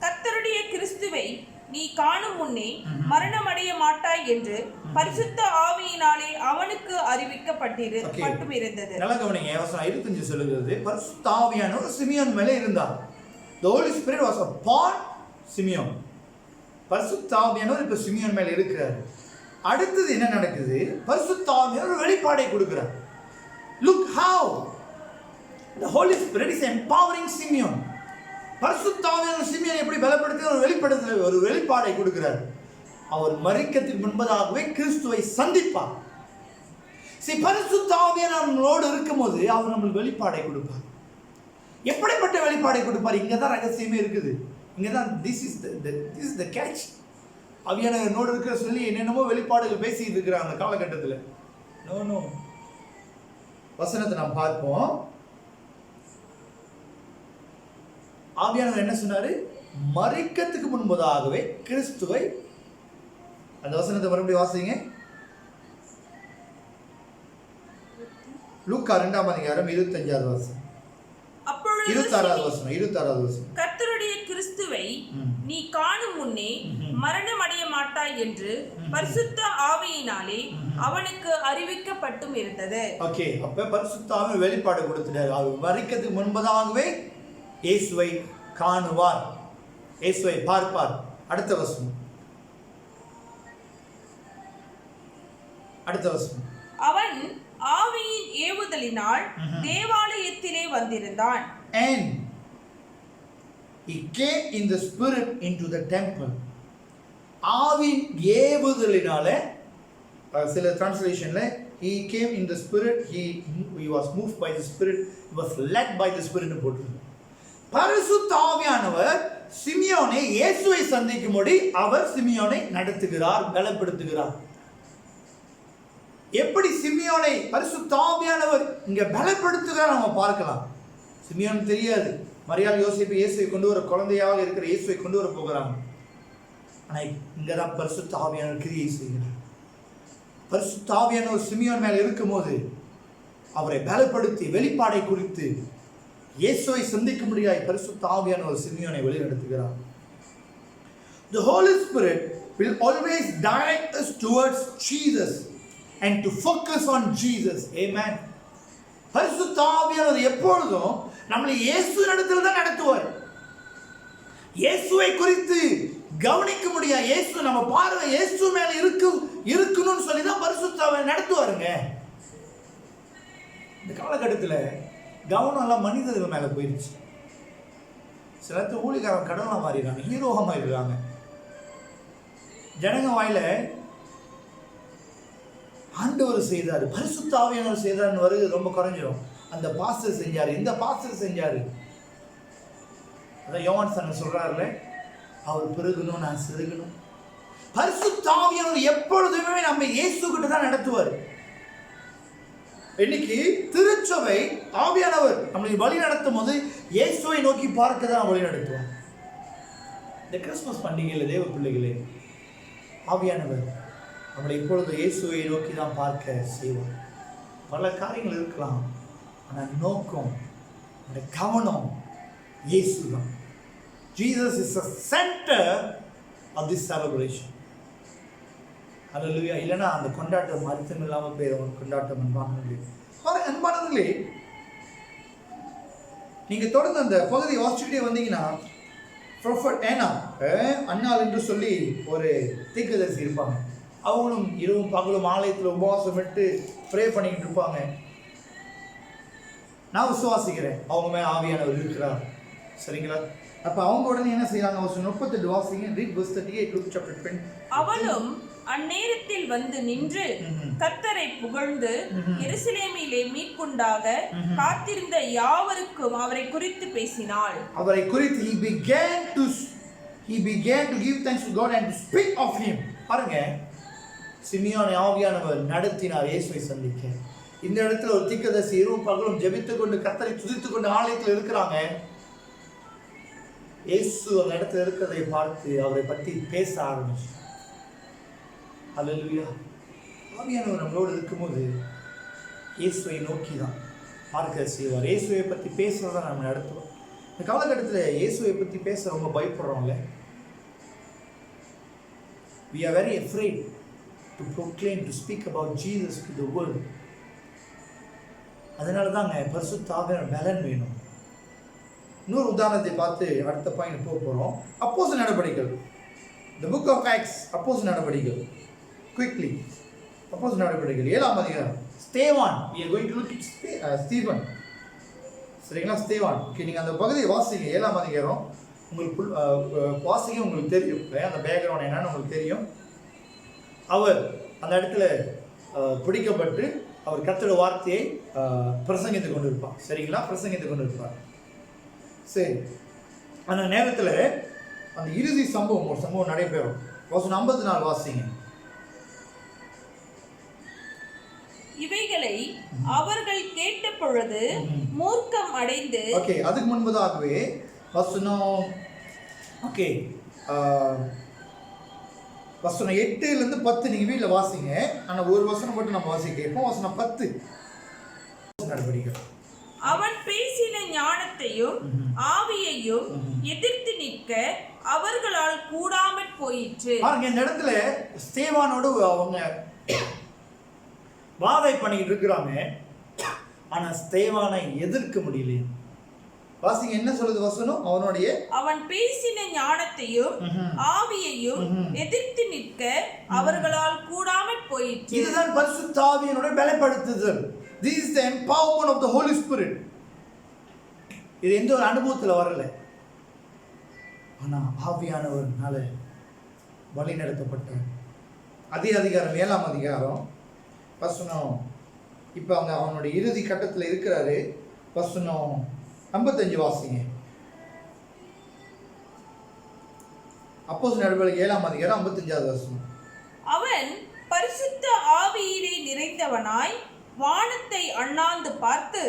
கர்த்தருடைய கிறிஸ்துவை நீ காணும் முன்னே மரணமடைய மாட்டாய் என்று பரிசுத்த ஆவியினாலே அவனுக்கு அறிவிக்கப்பட்டிருந்தது. நல்லா கவனிங்க, வசனம் 25 சொல்லுகிறது, பரிசுத்த ஆவியானவர் சிமியோன் மேலே இருந்தார். The Holy Spirit was upon Simeon. பரிசுத்த ஆவியானவர் இப்ப சிமியோன் மேல இருக்கிறார். அடுத்தது என்ன நடக்குது? பரிசுத்த ஆவியானவர் வெளிப்பாடை கொடுக்கிறார். Look how the Holy Spirit is empowering Simeon. பரிசுத்த ஆவியானவர் சிமியோனை எப்படி பலப்படுத்தி ஒரு வெளிப்பாடை கொடுக்கிறார். அவர் மரிக்கிறதுக்கு முன்பதாகவே கிறிஸ்துவை சந்திப்பார். பரிசுத்த ஆவியானவர் நம்மளோடு இருக்கும்போது அவர் நம்மளுக்கு வெளிப்பாடை கொடுப்பார். எப்படிப்பட்ட வெளிப்பாடை கொடுப்பார்? இங்கதான் ரகசியமே இருக்குது. இங்கதான் this is the catch. ஆவியானவர் என்னோடு இருக்கிற சொல்லி என்னென்னமோ வெளிப்பாடுகள் பேசிட்டு இருக்கிறாங்க அந்த காலகட்டத்தில். நோ வசனத்தை நாம் பார்ப்போம். ஆவியானவர் என்ன சொன்னாரு? மரிக்கிறதுக்கு முன்பதாகவே கிறிஸ்துவை, அந்த வசனத்தை மறுபடியும் வாசிங்க. லூக்கா 2ஆம் அதிகாரம் 25வது வசனம். 26வது வசனம். கர்த்தருடைய கிறிஸ்துவை நீ காணும் முன்னே மரணம் அடைய மாட்டாய் என்று பரிசுத்த ஆவியினாலே அவனுக்கு அறிவிக்கப்பட்டும் இருந்தது. ஓகே, அப்ப பரிசுத்த ஆவி வெளிப்பாடு கொடுத்துட்டார். அவர் மரிக்கிறதுக்கு முன்பதாகவே இயேசுவை காணுவார், இயேசுவை பார்ப்பார். அடுத்த வசனம். அவன் ஆவியின் ஏவுதலினால் தேவாலயத்திலே வந்திருந்தான். And he came in the spirit into the temple. ஆவியின் ஏவுதலினால, சில டிரான்ஸ்லேஷன்ல he came in the spirit, he was moved by the spirit, he was led by the spirit னு போட்டுருக்கு. பரிசுத்த ஆவியானவர் சிமியோனை இயேசுவை சந்திக்கும்படி அவர் சிமியோனை நடத்துகிறார், பலப்படுத்துகிறார். எப்படி சிமியோனை பரிசுத்த ஆவியானவர் இங்க பலப்படுத்துகிறார் நம்ம பார்க்கலாம். சிமியோன் தெரியாது, மரியாள் யோசேப்பு இயேசுவை கொண்டு வர, குழந்தையாக இருக்கிற இயேசுவை கொண்டு வர போகிறாங்க. ஆனா இங்கதான் பரிசுத்த ஆவியானவர் கிரியை செய்கிறார். பரிசுத்த ஆவியானவர் சிமியோன் மேல இருக்கும்போது அவரை பலப்படுத்தி வெளிப்பாடை குறித்து இயேசுவை சந்திக்க முடியாய் பரிசுத்த ஆவியானவர் சிமியோனை வழிநடத்துகிறார். The Holy Spirit will always direct us towards Jesus and to focus on Jesus. Amen. பரிசுத்த ஆவியானவர் எப்பொழுதும் நம்மளை இயேசு இடத்துல தான் நடத்துவார். இயேசுவை குறித்து கவனிக்க முடியாது. இயேசு நம்ம பார்வை இயேசு மேல இருக்கணும்னு சொல்லி தான் பரிசுத்த ஆவியானவர் நடத்துவாருங்க. இந்த காலகட்டத்தில் கவனம் எல்லாம் மனிதர்கள் மேல போயிருச்சு. சில ஊழியக்காரன் கடவுளா மாறிடுறாங்க, ஹீரோவா மாறிடுறாங்க. ஜனங்க வாயில ஆண்டவர் செய்தாரு, பரிசுத்த ஆவியானவர் செய்தாருன்னு வருது ரொம்ப குறைஞ்சிடும். அந்த பாஸ்டர் செஞ்சாரு, இந்த பாஸ்டர் செஞ்சாரு. அதான் யோவான் சார் சொல்றாருல, அவர் பெருகணும் நான் சிறுகணும். பரிசுத்த ஆவியானவர் எப்பொழுதுமே நம்ம இயேசு கிட்ட தான் நடத்துவார். இன்னைக்கு திருச்சபை ஆவியானவர் நம்மளை வழி நடத்தும் போது இயேசுவை நோக்கி பார்க்க தான் வழி நடத்துவார். இந்த கிறிஸ்துமஸ் பண்டிகையில் தேவ பிள்ளைகளே, ஆவியானவர் நம்மளை இப்பொழுது இயேசுவை நோக்கி தான் பார்க்க செய்வார். பல காரியங்கள் இருக்கலாம், ஆனால் நோக்கம், அந்த கவனம் இயேசு தான். Jesus is the center of this celebration. அல்லேலூயா. இல்லைன்னா அந்த கொண்டாட்டம் அர்த்தம் இல்லாமல் போய் கொண்டாட்டம் அன்பானவர்களே, நீங்கள் தொடர்ந்து அந்த பகுதியை வாசிச்சுக்கிட்டே வந்தீங்கன்னா, ப்ரொஃபட் அன்னாள் என்று சொல்லி ஒரு தீர்க்கதரிசி இருப்பாங்க. அவங்களும் இரவும் பகலும் ஆலயத்தில் உபவாசம் விட்டு ப்ரே பண்ணிக்கிட்டு இருப்பாங்க. நான் விசுவாசிக்கிறேன் அவங்க மேலே ஆவியானவர் இருக்கிறார். சரிங்களா? அப்போ அவங்க உடனே என்ன செய்யறாங்க? 38 வாசிங்க. read verse 38, Luke chapter 20. அவளும் அந்நேரத்தில் வந்து நின்று கர்த்தரை புகழ்ந்து எருசலேமிலே மீட்புண்டாக காத்திருந்த யாவருக்கும் அவரை குறித்து பேசினாள். அவரை குறித்து he began to give thanks to God and to speak of him. பாருங்க, சிமியோனை ஆவியானவர் நடத்தினார் இயேசுவை சந்திக்க. இந்த இடத்துல ஒரு தீர்க்கதரிசி இரவும் பகலும் ஜெபித்துக் கொண்டு கர்த்தரை துதித்துக் கொண்டு ஆலயத்தில் இருக்கிறாங்க. இயேசு அந்த இடத்துல இருக்கிறதை பார்த்து அவரை பற்றி பேச ஆரம்பிச்சு. அல்லேலூயா. ஆவியானவர் நம்மளோடு இருக்கும்போது இயேசுவை நோக்கி தான் பார்க்க செய்வார். இயேசுவை பற்றி பேசுறதை நம்ம நடத்துவோம். இந்த காலகட்டத்தில் இயேசுவை பற்றி பேச ரொம்ப பயப்படுறோம்ல. We are very afraid to proclaim, to speak about Jesus to the world. அதனால தாங்க பரிசுத்த ஆவியானவர் பலன் வேணும். இன்னொரு உதாரணத்தை பார்த்து அடுத்த பாயிண்ட் போக போகிறோம். அப்போஸ்தலர் நடவடிக்கைகள், தி புக் ஆஃப் ஆக்ட்ஸ், அப்போஸ்தலர் நடவடிக்கைகள், குவிக்லி அப்போஸ்தலர் நடவடிக்கைகள் 7ஆம் அதிகாரம். ஸ்தேவான், we are going to look at ஸ்தீவன். சரிங்களா, ஸ்தேவான். ஓகே, நீங்கள் அந்த பகுதியை வாசிங்க. 7ஆம் அதிகாரம் உங்களுக்கு வாசிக்க உங்களுக்கு தெரியும், அந்த பேக்ரவுண்ட் என்னன்னு உங்களுக்கு தெரியும். அவர் அந்த இடத்துல பிடிக்கப்பட்டு அவர் கர்த்தருடைய வார்த்தையை பிரசங்கித்து கொண்டு இருப்பார். சரிங்களா, பிரசங்கித்து கொண்டு இருப்பார். சரி, அந்த நேரத்தில் அந்த இறுதி சம்பவம், ஒரு சம்பவம் நடைபெறும். வசனம் 54 வாசிங்க. இவைகளை அவர்கள் கேட்ட பொழுது மூர்க்கம் அடைந்து. ஓகே, அதுக்கு முன்பதாகவே வசனம் வசனம் 8லேருந்து 10 நீங்கள் வீட்டில் வாசிங்க. ஆனால் ஒரு வசனம் மட்டும் நம்ம வாசிக்க கேட்போம். வசனம் 10 நடவடிக்கைகள். அவன் பேசின ஞானத்தையும் ஆவியையும் எதிர்த்து நிற்க அவர்களால் கூடாமற் போயிற்று. பாருங்க, இந்த இடத்துல ஸ்தேவானோடு அவங்க வாதை பண்ணிட்டு இருக்கிறாங்க. ஆனா ஸ்தேவானை எதிர்க்க முடியல. வாசிங்க, என்ன சொல்லுது வசனம்? அவன் பேசின ஞானத்தையும் ஆவியையும் எதிர்த்து நிற்க அவர்களால் கூடாமற் போயிற்று. இதுதான் பரிசுத்த ஆவியினுடைய பலப்படுத்துதல். This is the empowerment of the Holy Spirit. இது எந்த ஒரு அனுபவத்தில் வரல, ஆனா ஆவியானவர்னால வழி நடத்தப்பட்டார். அதே அதிகாரம் 7ஆம் அதிகாரம் வசனம், இப்போ அவங்க அவனுடைய இறுதி கட்டத்தில் இருக்கிறாரு. வசனம் 55 வாசிங்க. அப்போஸ்தலர் நடவடிக்கைகள் 7ஆம் அதிகாரம் 55வது வசனம். அவன் பரிசுத்த ஆவியிலே நிறைந்தவனாய் வானத்தை அண்ணாந்து பார்த்து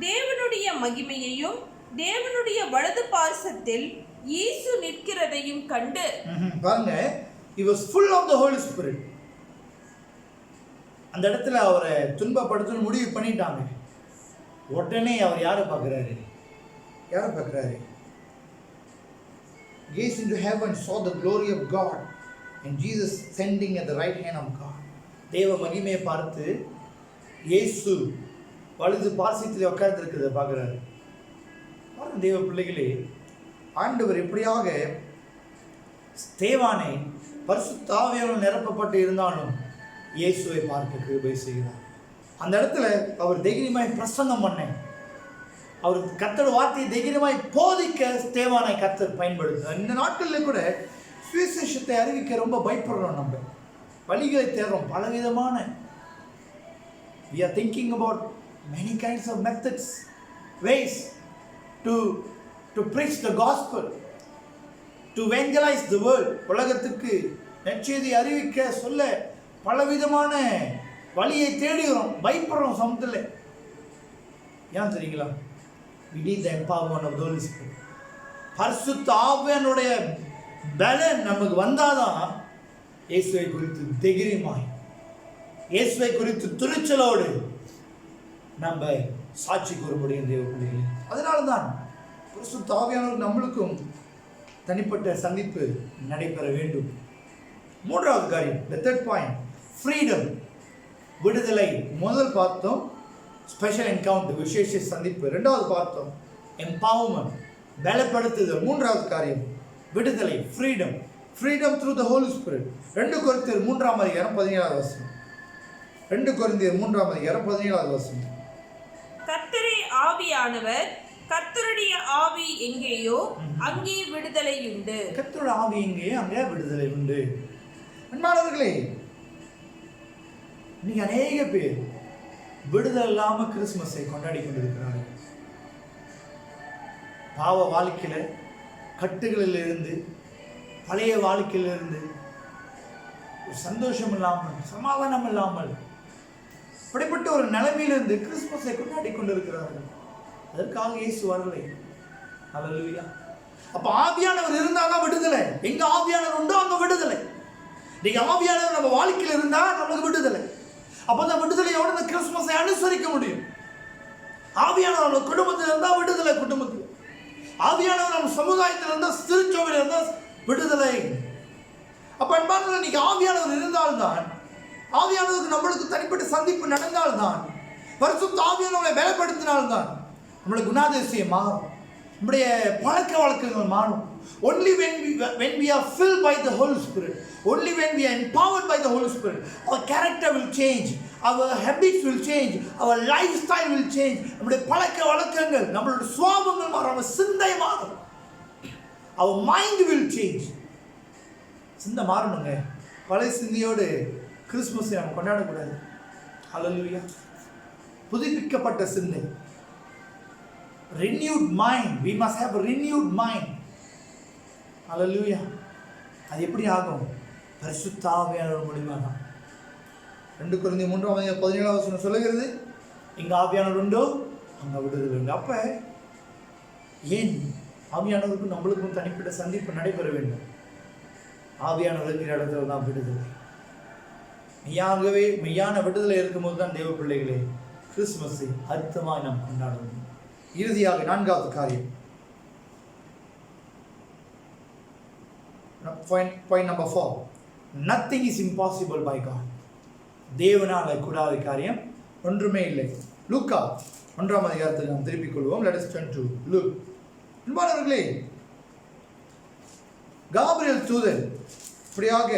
தேவனுடைய மகிமையையும் தேவனுடைய வலது பார்சத்தில் இயேசு நிற்கிறதையும் கண்டு. பாருங்க, he was full of the Holy Spirit. அந்த இடத்துல அவரை துன்பப்படுத்தணும்னு முடிவு பண்ணிட்டாங்க. உடனே அவர் யாரை பார்க்குறாரு? Gazed into heaven, saw the glory of God and Jesus standing at the right hand of God. தேவ மகிமையை பார்த்து இயேசு வலது பார்சத்தில் உட்கார்ந்திருக்கிறத பார்க்குறாரு. பாருங்க தேவ பிள்ளைகளே, ஆண்டவர் எப்படியாக ஸ்தேவானை பரிசுத்த ஆவியால் நிரப்பப்பட்டு இருந்தாலும் இயேசுவை பார்க்க கிருபை செய்கிறார். அந்த இடத்துல அவர் தைரியமாய் பிரசங்கம் பண்ண, அவர் கர்த்தர் வார்த்தையை தைரியமாய் போதிக்க ஸ்தேவானை கர்த்தர் பயன்படுத்துகிறார். இந்த நாட்களில் கூட சுவிசேஷத்தை அறிவிக்க ரொம்ப பயப்படுறோம். நம்ம வழிகளை தேடுறோம் பலவிதமான. We are thinking about many kinds of methods, ways to preach the gospel, to evangelize the world. உலகத்துக்கு நற்செய்தி அறிவிக்க சொல்ல பலவிதமான வழியை தேடுகிறோம், பயப்படுறோம் சமத்தில். ஏன் தெரியுங்களா? We need the empowerment of the Holy Spirit. பரிசுத்த ஆவியானுடைய பலன் நமக்கு வந்தாதான் இயேசுவை குறித்து தைரியமாய், இயேசுவை குறித்து துணிச்சலோடு நம்ம சாட்சி கூற முடியும் தேவ பிள்ளைகளே. அதனால தான் பரிசுத்த ஆவியானவர் நம்மளுக்கும் தனிப்பட்ட சந்திப்பு நடைபெற வேண்டும். மூன்றாவது காரியம், the third point, freedom, விடுதலை. முதல் பார்த்தோம் ஸ்பெஷல் என்கவுண்டர், விசேஷ சந்திப்பு. ரெண்டாவது பார்த்தோம் எம்பவர்மெண்ட், பலப்படுத்துதல். மூன்றாவது காரியம் விடுதலை, freedom. Freedom through the holy spirit. 2 கொரிந்தியர் 3ஆம் அதிகாரம் 17வது வசனம். 2 கொரிந்தியர் 3ஆம் அதிகாரம் 17வது வசனம். கர்த்தரே ஆவியானவர், கர்த்தருடைய ஆவி எங்கேயோ அங்கே விடுதலை உண்டு. கர்த்தருடைய ஆவி எங்கேயோ அங்கே விடுதலை உண்டு. அன்பானவர்களே, இன்னைக்கு அநேக பேர் விடுதலை இல்லாமல் கிறிஸ்துமஸை கொண்டாடி கொண்டிருக்கிறார்கள். பாவ வாழ்க்கையில் கட்டுகளில் இருந்து, பழைய வாழ்க்கையிலிருந்து சந்தோஷம் இல்லாமல், சமாதானம் இல்லாமல், இப்படிப்பட்ட ஒரு நிலைமையிலிருந்து கிறிஸ்துமஸை கொண்டாடி கொண்டிருக்கிறார்கள். அதற்காக இயேசு வரலை. ஹல்லேலூயா. அப்போ ஆவியானவர் இருந்தால்தான் விடுதலை. எங்க ஆவியானவர் உண்டோ அங்க விடுதலை. நீங்க ஆவியானவர் நம்ம வாழ்க்கையில் இருந்தால் நம்மளுக்கு விடுதலை. அப்போ அந்த விடுதலையோடு இந்த கிறிஸ்துமஸை அனுசரிக்க முடியும். ஆவியானவர் நம்ம குடும்பத்தில் இருந்தால் விடுதலை, குடும்பத்தில். ஆவியானவர் நம்ம சமுதாயத்தில் இருந்தால், திருச்சபையில் இருந்தால் விடுதலை. அப்போ அன்பானவர்கள், இன்னைக்கு ஆவியானவர் இருந்தால்தான், ஆவியானவருக்கு நம்மளுக்கு தனிப்பட்ட சந்திப்பு நடந்தால்தான், பரிசுத்த ஆவியானவரை பலப்படுத்தினால்தான் நம்மளுக்கு குணாதிசயம் மாறும். நம்முடைய பழக்க வழக்கங்கள் மாறும். Only when we are filled by the Holy Spirit, only when we are empowered by the Holy Spirit, our character will change, our habits will change, our lifestyle will change. நம்முடைய பழக்க வழக்கங்கள், நம்மளுடைய சுபாவங்கள் மாறும், நம்ம சிந்தை மாறும், our mind will change. சிந்தை மாறணுங்க. பழைய சிந்தையோடு கிறிஸ்துமஸை நம்ம கொண்டாடக்கூடாது. ஹல்லேலூயா. புதுப்பிக்கப்பட்ட சிந்தை, renewed mind. We must have a renewed mind. Hallelujah. அது எப்படி ஆகும்? பரிசுத்த ஆவியானவர் மூலமா தான். 2 கொரிந்தியர் 3:17 சொல்லுகிறது, இங்க ஆவியானவர் உண்டோ அங்க விடுதலை உண்டு. அப்ப ஏன் ஆவியானவருக்கும் நம்மளுக்கும் தனிப்பட்ட சந்திப்பு நடைபெற வேண்டும்? ஆவியானவர் இருக்கிற இடத்துல தான் விடுதலை. மெய்யான விடுதலை இருக்கும்போது தான் தேவ பிள்ளைகளே கிறிஸ்துமஸை அர்த்தமாக நாம் கொண்டாடுவோம். இறுதியாக 4வது காரியம், point number 4, nothing is impossible by God. தேவனால கூடாத காரியம் ஒன்றுமே இல்லை. லூக்கா 1ஆம் அதிகாரத்தில் நாம் திருப்பிக் கொள்வோம். Let us turn to Luke. அன்பானவர்களே, காபிரியேல் தூதன் இப்படியாக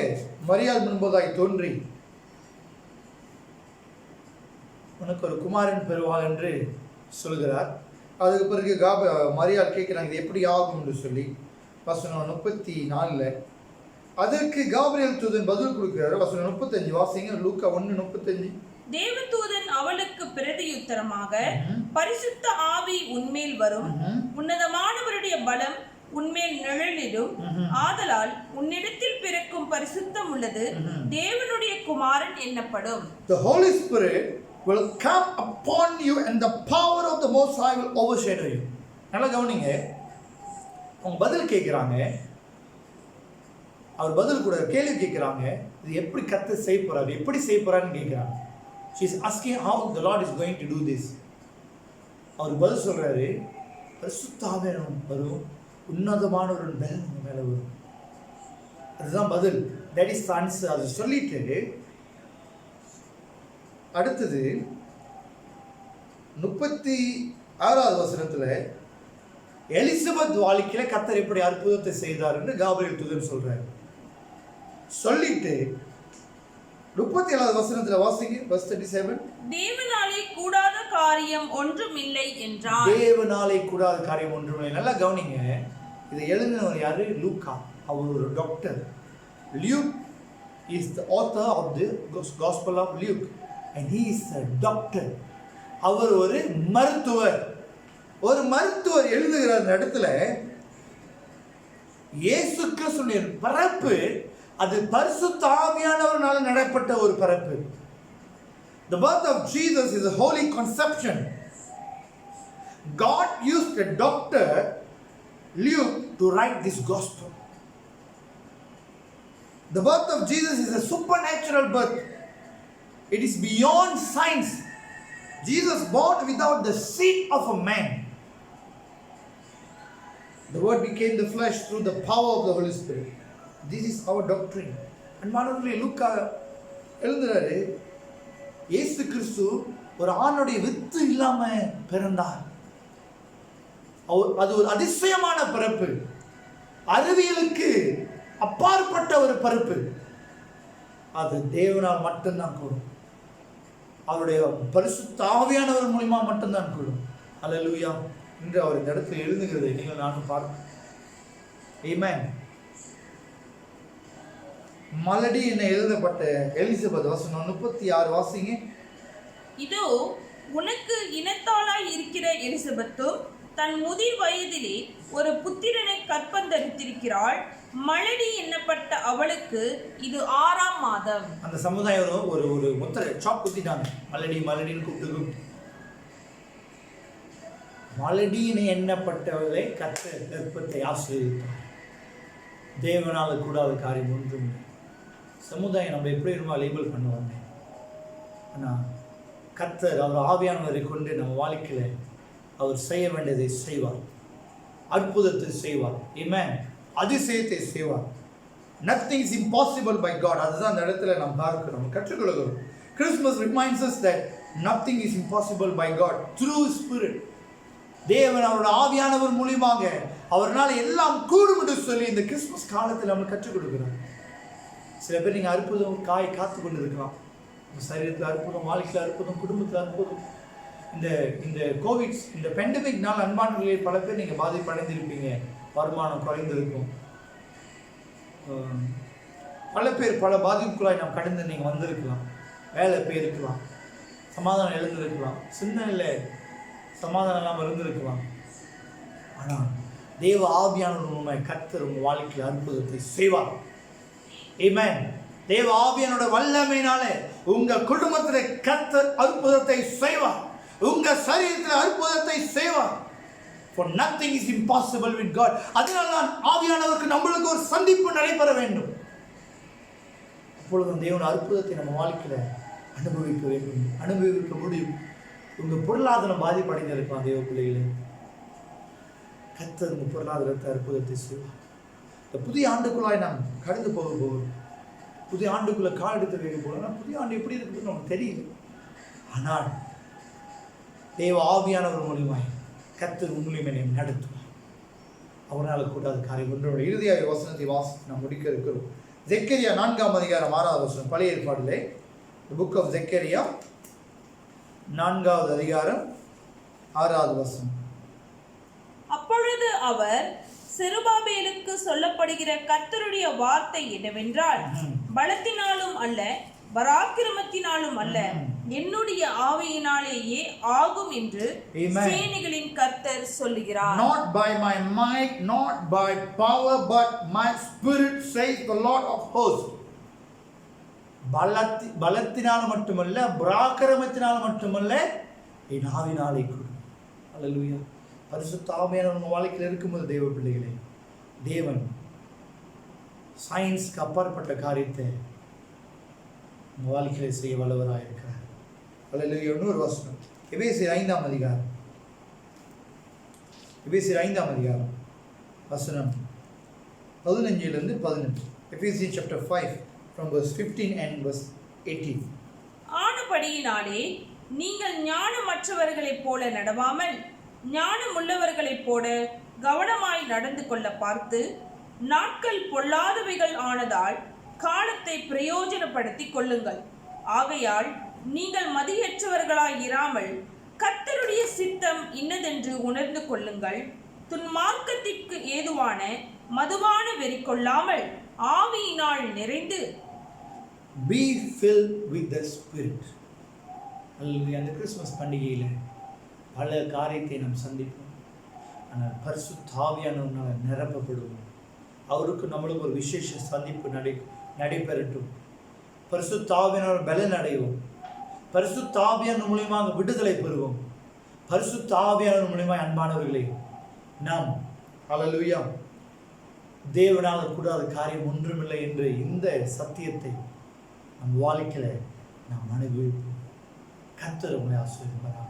மரியாள் முன்பதாய் தோன்றி உனக்கு ஒரு குமாரன் பெறுவார் என்று சொல்கிறார். அதுக்கு பிறகு மரியாள் கேட்குறாங்க, இது எப்படி ஆகும் என்று சொல்லி. வசனம் 34 அதற்கு காபிரியேல் தூதன் பதில் கொடுக்கிறார். வசனம் 35 வாசிங்க. லூக்கா 1:35. தேவதூதன் அவளுக்கு பிரதியுத்தரமாக, பரிசுத்த ஆவி உன்மேல் வரும், உன்னதமானவருடைய பலம் உன்மேல் நிழலிடும், ஆதலால் உன்னிடத்தில் பிறக்கும் பரிசுத்தம் உள்ளது தேவனுடைய குமாரன் என்னப்படும். The Holy Spirit will come upon you and the power of the Most High will overshadow you. நல்லா கவனிங்க. அவங்க பதில் கேட்குறாங்க, அவர் பதில் கூட கேள்வி கேட்குறாங்க, இது எப்படி கர்த்தர் செய்ய போறாரு, எப்படி செய்ய போறாருன்னு கேட்குறாங்க. She is asking how the Lord is going to do this. அவர் பதில் சொல்றாரு, பரிசுத்த ஆவியானவர் வரும், உன்னதமான ஒரு பலம் உங்க மேல வரும். அதுதான் பதில். That is the answer. அது சொல்லிட்டு அடுத்தது 36வது வசனத்துல எலிசபெத் வாழ்க்கையில கர்த்தர் எப்படி அற்புதத்தை செய்தார் என்று காபிரியேல் தூதன் சொல்றாரு. சொல்லிட்டு 37வது வசனத்துல வாசிங்க. verse 37. தேவனாலே கூடாத காரியம் ஒன்றுமில்லை என்றார். தேவனாலே கூடாத காரியம் ஒன்றுமில்லை. நல்லா கவனிங்க. இதை எழுதினவர் யாரு? லூக்கா. அவர் ஒரு doctor. Luke is the author of the Gospel of Luke and he is a doctor. அவர் ஒரு மருத்துவர். ஒரு மருத்துவர் எழுதுகிற இடத்துல இயேசு கிறிஸ்துவின் பிறப்பு அது பரிசுத்த ஆவியானவரால் நடப்பட்ட ஒரு பிறப்பு. The birth of Jesus is a holy conception. God used a doctor, Luke, to write this gospel. The birth of Jesus is a supernatural birth. It is beyond science. Jesus born without the seed of a man. The word became the flesh through the power of the Holy Spirit. This is our doctrine. அன்பானவர்களே, லூக்கா எழுதுறாரு, இயேசு கிறிஸ்து ஒரு ஆணுடைய with இல்லாம பிறந்தார். அது ஒரு அதிசயமான பிறப்பு, அறிவியலுக்கு அப்பாற்பட்ட ஒரு பிறப்பு. அது தேவனால் மட்டும்தான் கூடும். அவருடைய பரிசுத்த ஆவியானவர் மூலமா மட்டும்தான் கூடும். அல்லேலூயா. இன்று அவர் இந்த இடத்துல எழுதுகிறதை நீங்கள் நானும் பார்ப்போம். ஆமென். மலடி என எழுதப்பட்ட எலிசபெத் வசனம் 36 வாசிங்க. இதோ உனக்கு இனத்தாளாய் இருக்கிற எலிசபெத்தும் தன் முதிர் வயதிலே ஒரு புத்திரனை கற்பந்தரித்திருக்கிறாள். மலடி என்னப்பட்ட அவளுக்கு இது 6ஆம் மாதம். அந்த சமுதாயம் ஒரு ஒரு முத்திரை சாப் குத்திட்டாங்க. மலடின்னு கூப்பிட்டு மலடின்னு எண்ணப்பட்டவளை கர்த்தர் கர்ப்பத்தை ஆசீர்வதித்தார். தேவனால கூடாத காரியம் ஒன்றும். சமுதாயம் நம்ம எப்படி இருந்தால் லேபிள் பண்ணுவாங்க. ஆனால் கர்த்தர் அவர் ஆவியானவரை கொண்டு நம்ம வாழ்க்கையில் அவர் செய்ய வேண்டியதை செய்வார். அற்புதத்தை செய்வார். ஆமென். அதிசயத்தை செய்வார். Nothing is impossible by God. அதுதான் அந்த இடத்துல நாம் பார்க்கிறோம், கற்றுக்கொள்கிறோம். Christmas reminds us that nothing is impossible by God through His Spirit. தேவன் அவருடைய ஆவியானவர் மூலியமாக அவர்னால எல்லாம் கூடும் என்று சொல்லி இந்த கிறிஸ்துமஸ் காலத்தில் நம்ம கற்றுக் கொடுக்கிறார். சில பேர் நீங்கள் அற்புதம் காத்து கொண்டு இருக்கலாம். உங்கள் சரீரத்தில் அற்புதம், வாழ்க்கையில் அற்புதம், குடும்பத்தில் அற்புதம். இந்த கோவிட் இந்த பெண்டமிக்னால் அன்பானவர்களே பல பேர் நீங்கள் பாதிப்படைந்திருப்பீங்க. வருமானம் குறைந்திருக்கும். பல பேர் பல பாதிப்புகளாய் நாம் கடந்து நீங்கள் வந்திருக்கலாம். வேலை போயிருக்கலாம், சமாதானம் எழுந்திருக்கலாம், சிந்தனையில் சமாதானம் இல்லாமல் இருந்திருக்கலாம். ஆனால் தேவ ஆவியானவர் கர்த்தர் உங்கள் வாழ்க்கையில் அற்புதத்தை செய்வார். ஆமென். தேவ ஆவியானோட வல்லமையினாலே உங்க குடும்பத்தில் கர்த்தர் அற்புதத்தை செய்வார். உங்க சரீரத்தில் அற்புதத்தை செய்வார். For nothing is impossible with God. அதனால தான் ஆவியானவருக்கு நம்மளுக்கு ஒரு சந்திப்பு நடைபெற வேண்டும். அப்பொழுது தேவன் அற்புதத்தை நம்ம வாழ்க்கையில அனுபவிக்க வேண்டும், அனுபவிக்க முடியும். உங்க பொருளாதாரம் பாதிப்படைந்திருக்கலாம். தேவ பிள்ளைகளே, கர்த்தர் உங்க பொருளாதாரத்தை அற்புதத்தை செய்வார். இந்த புதிய ஆண்டுக்குள்ளாய் நாம் கடந்து போகும், புதிய ஆண்டுக்குள்ள கால் எடுத்து வைக்க போகிறோம். புதிய ஆண்டு எப்படி இருக்குதுன்னு நமக்கு தெரியல. ஆனால் தேவ ஆவியானவர் மூலியமாய் கர்த்தர் உங்களையுமே நடத்துவார். அவரால் கூடாத காரியம் ஒன்றோட இறுதியாக வசனத்தை வாசித்து நாம் முடிக்க இருக்கிறோம். ஜெக்கரியா 4ஆம் அதிகாரம் 6வது வசனம். பழைய ஏற்பாடிலே புக் ஆஃப் ஜெக்கரியா 4வது அதிகாரம் 6வது வசனம். அப்பொழுது அவர் செருபாபேலுக்கு சொல்லப்படுகிற கர்த்தருடைய வார்த்தை என்னவென்றால், பலத்தினாலும் அல்ல பராக்கிரமத்தினாலும் அல்ல, என்னுடைய ஆவியினாலேயே ஆகும் என்று சேனைகளின் கர்த்தர் சொல்லுகிறார். Not by my might, not by power, but my spirit, says the Lord of hosts. பலத்தினால் மட்டுமல்ல, பராக்கிரமத்தினால் மட்டுமல்ல, என் ஆவியினாலே கூட. அல்லேலூயா. பரிசுத்த ஆவியானவர் நம்ம வாழ்க்கையில் இருக்கும்போது தேவ பிள்ளைகளே, தேவன் சயின்ஸ்க்கு அப்பாற்பட்ட காரியத்தை நம்ம வாழ்க்கையில செய்ய வல்லவராக இருக்கிறார். அல்லேலூயா. இன்னொரு வசனம் எபேசியர் 5ஆம் அதிகாரம், எபேசியர் 5ஆம் அதிகாரம் வசனம் 15 18. Ephesians chapter 5 from verse 15 and verse 18. ஆனபடியினாலே நீங்கள் ஞானமற்றவர்களைப் போல நடவாமல் ஞானமுள்ளவர்களைப் போல கவனமாய் நடந்து கொள்ள பார்த்து, நாட்கள் பொல்லாதவைகள் ஆனதால் காலத்தை பிரயோஜனப்படுத்திக் கொள்ளுங்கள். ஆகையால் நீங்கள் மதியற்றவர்களாய் இராமல் கர்த்தருடைய சித்தம் இன்னதென்று உணர்ந்து கொள்ளுங்கள். துன்மார்க்கத்திற்கு ஏதுவான மதுவான வெறி கொள்ளாமல் ஆவியினால் நிறைந்து be filled with the spirit. அந்த கிறிஸ்துமஸ் பண்டிகையில் பல காரியத்தை நாம் சந்திப்போம். ஆனால் பரிசுத்த ஆவியானவரால் நிரப்பப்படுவோம். அவருக்கு நம்மளுக்கு ஒரு விசேஷ சந்திப்பு நடைபெறட்டும். பரிசுத்த ஆவியானவர் பலன் அடைவோம். பரிசுத்த ஆவியானவர் மூலியமாக விடுதலை பெறுவோம். பரிசுத்த ஆவியானவர் மூலியமாக அன்பானவர்களே, நாம் அல்லேலூயா தேவனால் கூடாத காரியம் ஒன்றுமில்லை என்ற இந்த சத்தியத்தை நம் வாழ்க்கையில நாம் அனுபவிப்போம். கர்த்தர் உங்களை ஆசீர்வதிப்பாராக.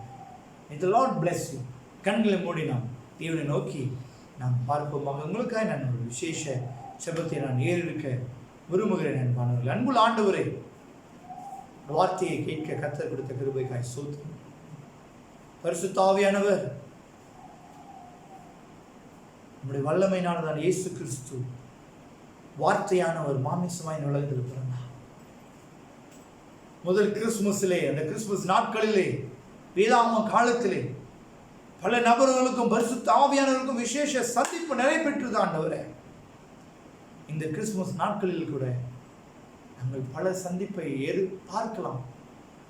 May the Lord bless you. கண்களை மூடி நாம் தேவனை நோக்கி நாம் பார்ப்போமாக. உங்களுக்காக நான் ஒரு விசேஷ செபத்தை நான் ஏறெடுக்க விரும்புகிறேன். அன்பானவர்கள், அன்புள்ள ஆண்டவரே, வார்த்தையை கேட்க கர்த்தர் கொடுத்த கிருபைக்காய் ஸ்தோத்திரம். பரிசுத்த ஆவியானவர் நம்முடைய வல்லமையினால்தான் இயேசு கிறிஸ்து வார்த்தையானவர் மாமிசமாய் உலகத்தில் பிறந்தார். முதல் கிறிஸ்துமஸிலே, அந்த கிறிஸ்துமஸ் நாட்களிலே, வேதாகம காலத்திலே பல நபர்களுக்கும் பரிசுத்த ஆவியானவருக்கும் விசேஷ சந்திப்பு நடைபெற்றது. ஆண்டவரே, இந்த கிறிஸ்துமஸ் நாட்களில் கூட நாங்கள் பல சந்திப்பை பார்க்கலாம்.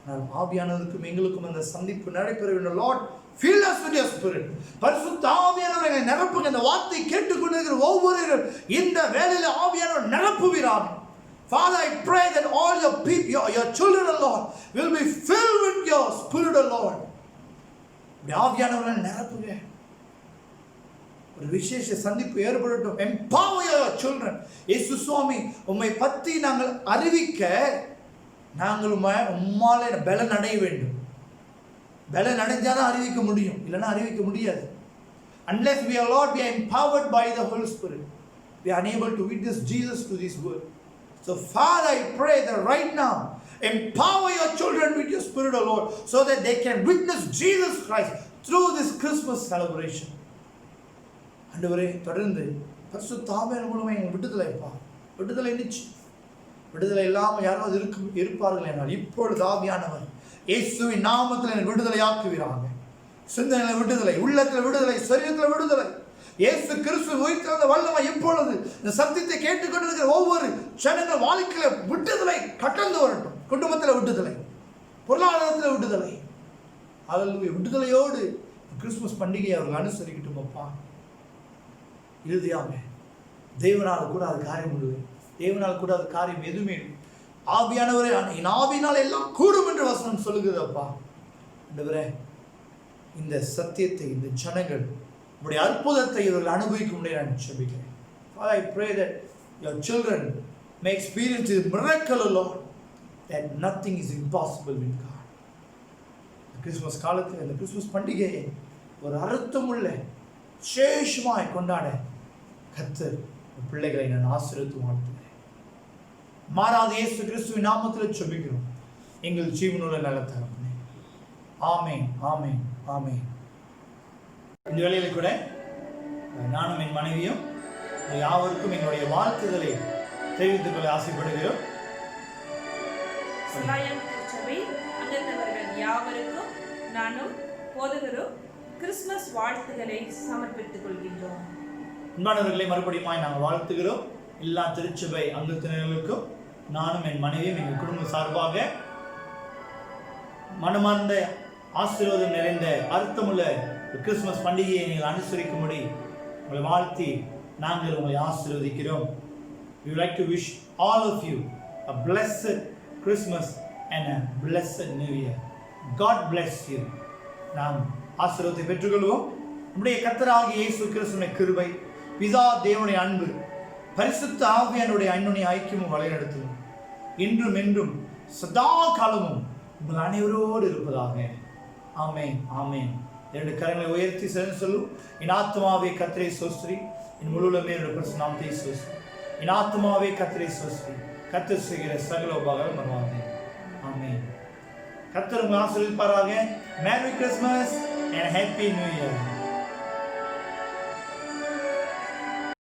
ஆனால் ஆவியானவருக்கும் எங்களுக்கும் அந்த சந்திப்பு நடைபெற வேண்டும். Lord, fill us with your spirit. பரிசுத்த ஆவியானவரை நிரப்புங்க. இந்த வார்த்தை கேட்டுக்கொண்டிருக்கிற ஒவ்வொருவரும் இந்த வேளையில ஆவியானவர் நிரப்புவீராக. Father, I pray that all your people, your children, Lord, will be filled with your spirit, Lord. ஆவியானவரை நிரப்புங்க. ஒரு விசேஷ சந்திப்பு ஏற்படட்டும். Empower your children. இயேசு சுவாமி, உம்மை பற்றி நாங்கள் அறிவிக்க நாங்கள் உம்மாலே பலன் அடைய வேண்டும். பலன் அடைஞ்சாதான் அறிவிக்க முடியும், இல்லைன்னா அறிவிக்க முடியாது. Unless we are, Lord, we are empowered by the Holy Spirit, we are unable to witness Jesus to this world. So Father, I pray that right now, empower your children with your spirit, O Lord, so that they can witness Jesus Christ through this Christmas celebration. ஆண்டவரே, தொடர்ந்து பரிசுத்த ஆவியானவர் மூலமா எங்கள் விடுதலைப்பா, விடுதலை நிச்சயம். விடுதலை இல்லாமல் யாராவது இருப்பார்கள் என்றால் இப்பொழுது ஆவியானவர் இயேசுவின் நாமத்தில் எனக்கு விடுதலையாக்குவீராக. சிந்தனையில் விடுதலை, உள்ளத்தில் விடுதலை, சரீரத்தில் விடுதலை. இயேசு கிறிஸ்து உயிர்த்தெழுந்த வல்லமை இப்பொழுது இந்த சத்தியத்தை கேட்டுக்கொண்டிருக்கிற ஒவ்வொரு ஜனங்கள் வாழ்க்கையில விடுதலை கடந்து வரட்டும். குடும்பத்தில் விடுதலை, பொருளாதாரத்தில் விடுதலை. அல்லேலூயா. விடுதலையோடு கிறிஸ்துமஸ் பண்டிகையை அவர்கள் அனுசரிக்கட்டும் அப்பா. இறுதியாக தேவனால் கூட அது காரியம் முடிவு, தேவனால் கூட அது காரியம் எதுவுமே ஆவியானவரே என் ஆவியினால் எல்லாம் கூடும் என்று வசனம் சொல்லுகிறது அப்பா. ஆண்டவரே, இந்த சத்தியத்தை இந்த ஜனங்கள் உடைய அற்புதத்தை இவர்கள் அனுபவிக்கும் முடிய நான் ஜெபிக்கிறேன். Father, I pray that your children may experience the miracle, O Lord, that nothing is impossible with God. Christmas காலத்தில் இந்த கிறிஸ்துமஸ் பண்டிகையை ஒரு அர்த்தமுள்ள விசேஷமாய் கொண்டாட கர்த்தர் பிள்ளைகளை நான் ஆசீர்வதித்து வாழ்த்துகிறேன். மாறாத இயேசு கிறிஸ்துவின் நாமத்தில் ஜெபிக்கிறோம் எங்கள் ஜீவனுள்ள நல்ல தகப்பனே. ஆமென், ஆமென், ஆமென். இந்த வேளையில் கூட நானும் என் மனைவியும் யாவருக்கும் எங்களுடைய வாழ்த்துதலை தெரிவித்துக் கொள்ள ஆசைப்படுகிறோம். சிலாயம் திருச்சபை அங்கத்தவர்கள் யாவருக்கும் நானும் போதகரும் கிறிஸ்துமஸ் வாழ்த்துக்களை சமர்ப்பித்துக் கொள்கின்றோம். அன்பானவர்களை மறுபடியும் நாங்கள் வாழ்த்துகிறோம். எல்லா திருச்சபை அங்கத்தினர்களுக்கும் நானும் என் மனைவியும் எங்கள் குடும்ப சார்பாக மனமார்ந்த ஆசீர்வாதம் நிறைந்த அர்த்தமுள்ள கிறிஸ்துமஸ் பண்டிகையை நீங்கள் அனுசரிக்கும்படி உங்களை வாழ்த்தி நாங்கள் உங்களை ஆசீர்வதிக்கிறோம். We would like to wish all of you a blessed Christmas and a blessed New Year. God bless you. நாம் ஆசீர்வாதத்தை பெற்றுக்கொள்வோம். நம்முடைய கர்த்தராகிய இயேசு கிறிஸ்துவின் கிருபை, பிதா தேவனுடைய அன்பு, பரிசுத்த ஆவியானுடைய அன்னுடைய ஐக்கியமும் வழிநடத்தும் இன்றும் என்றும் சதா காலமும் உங்கள் அனைவரோடு இருப்பதாக. ஆமென், ஆமென். இரண்டு கரங்களை உயர்த்தி சேர்ந்து சொல்லும். என் ஆத்மாவே கர்த்தரை ஸ்தோத்திரி, என் முழுவதுமே என்னுடைய பரிசுத்த நாமத்தை ஸ்தோத்திரி. என் ஆத்மாவே கர்த்தரை ஸ்தோத்திரி, கர்த்தர் செய்கிற சகல உபகாரம் மறவாதே. ஆமென். கர்த்தர் உங்களை ஆசீர்வதிப்பாராக. Merry Christmas and happy new year.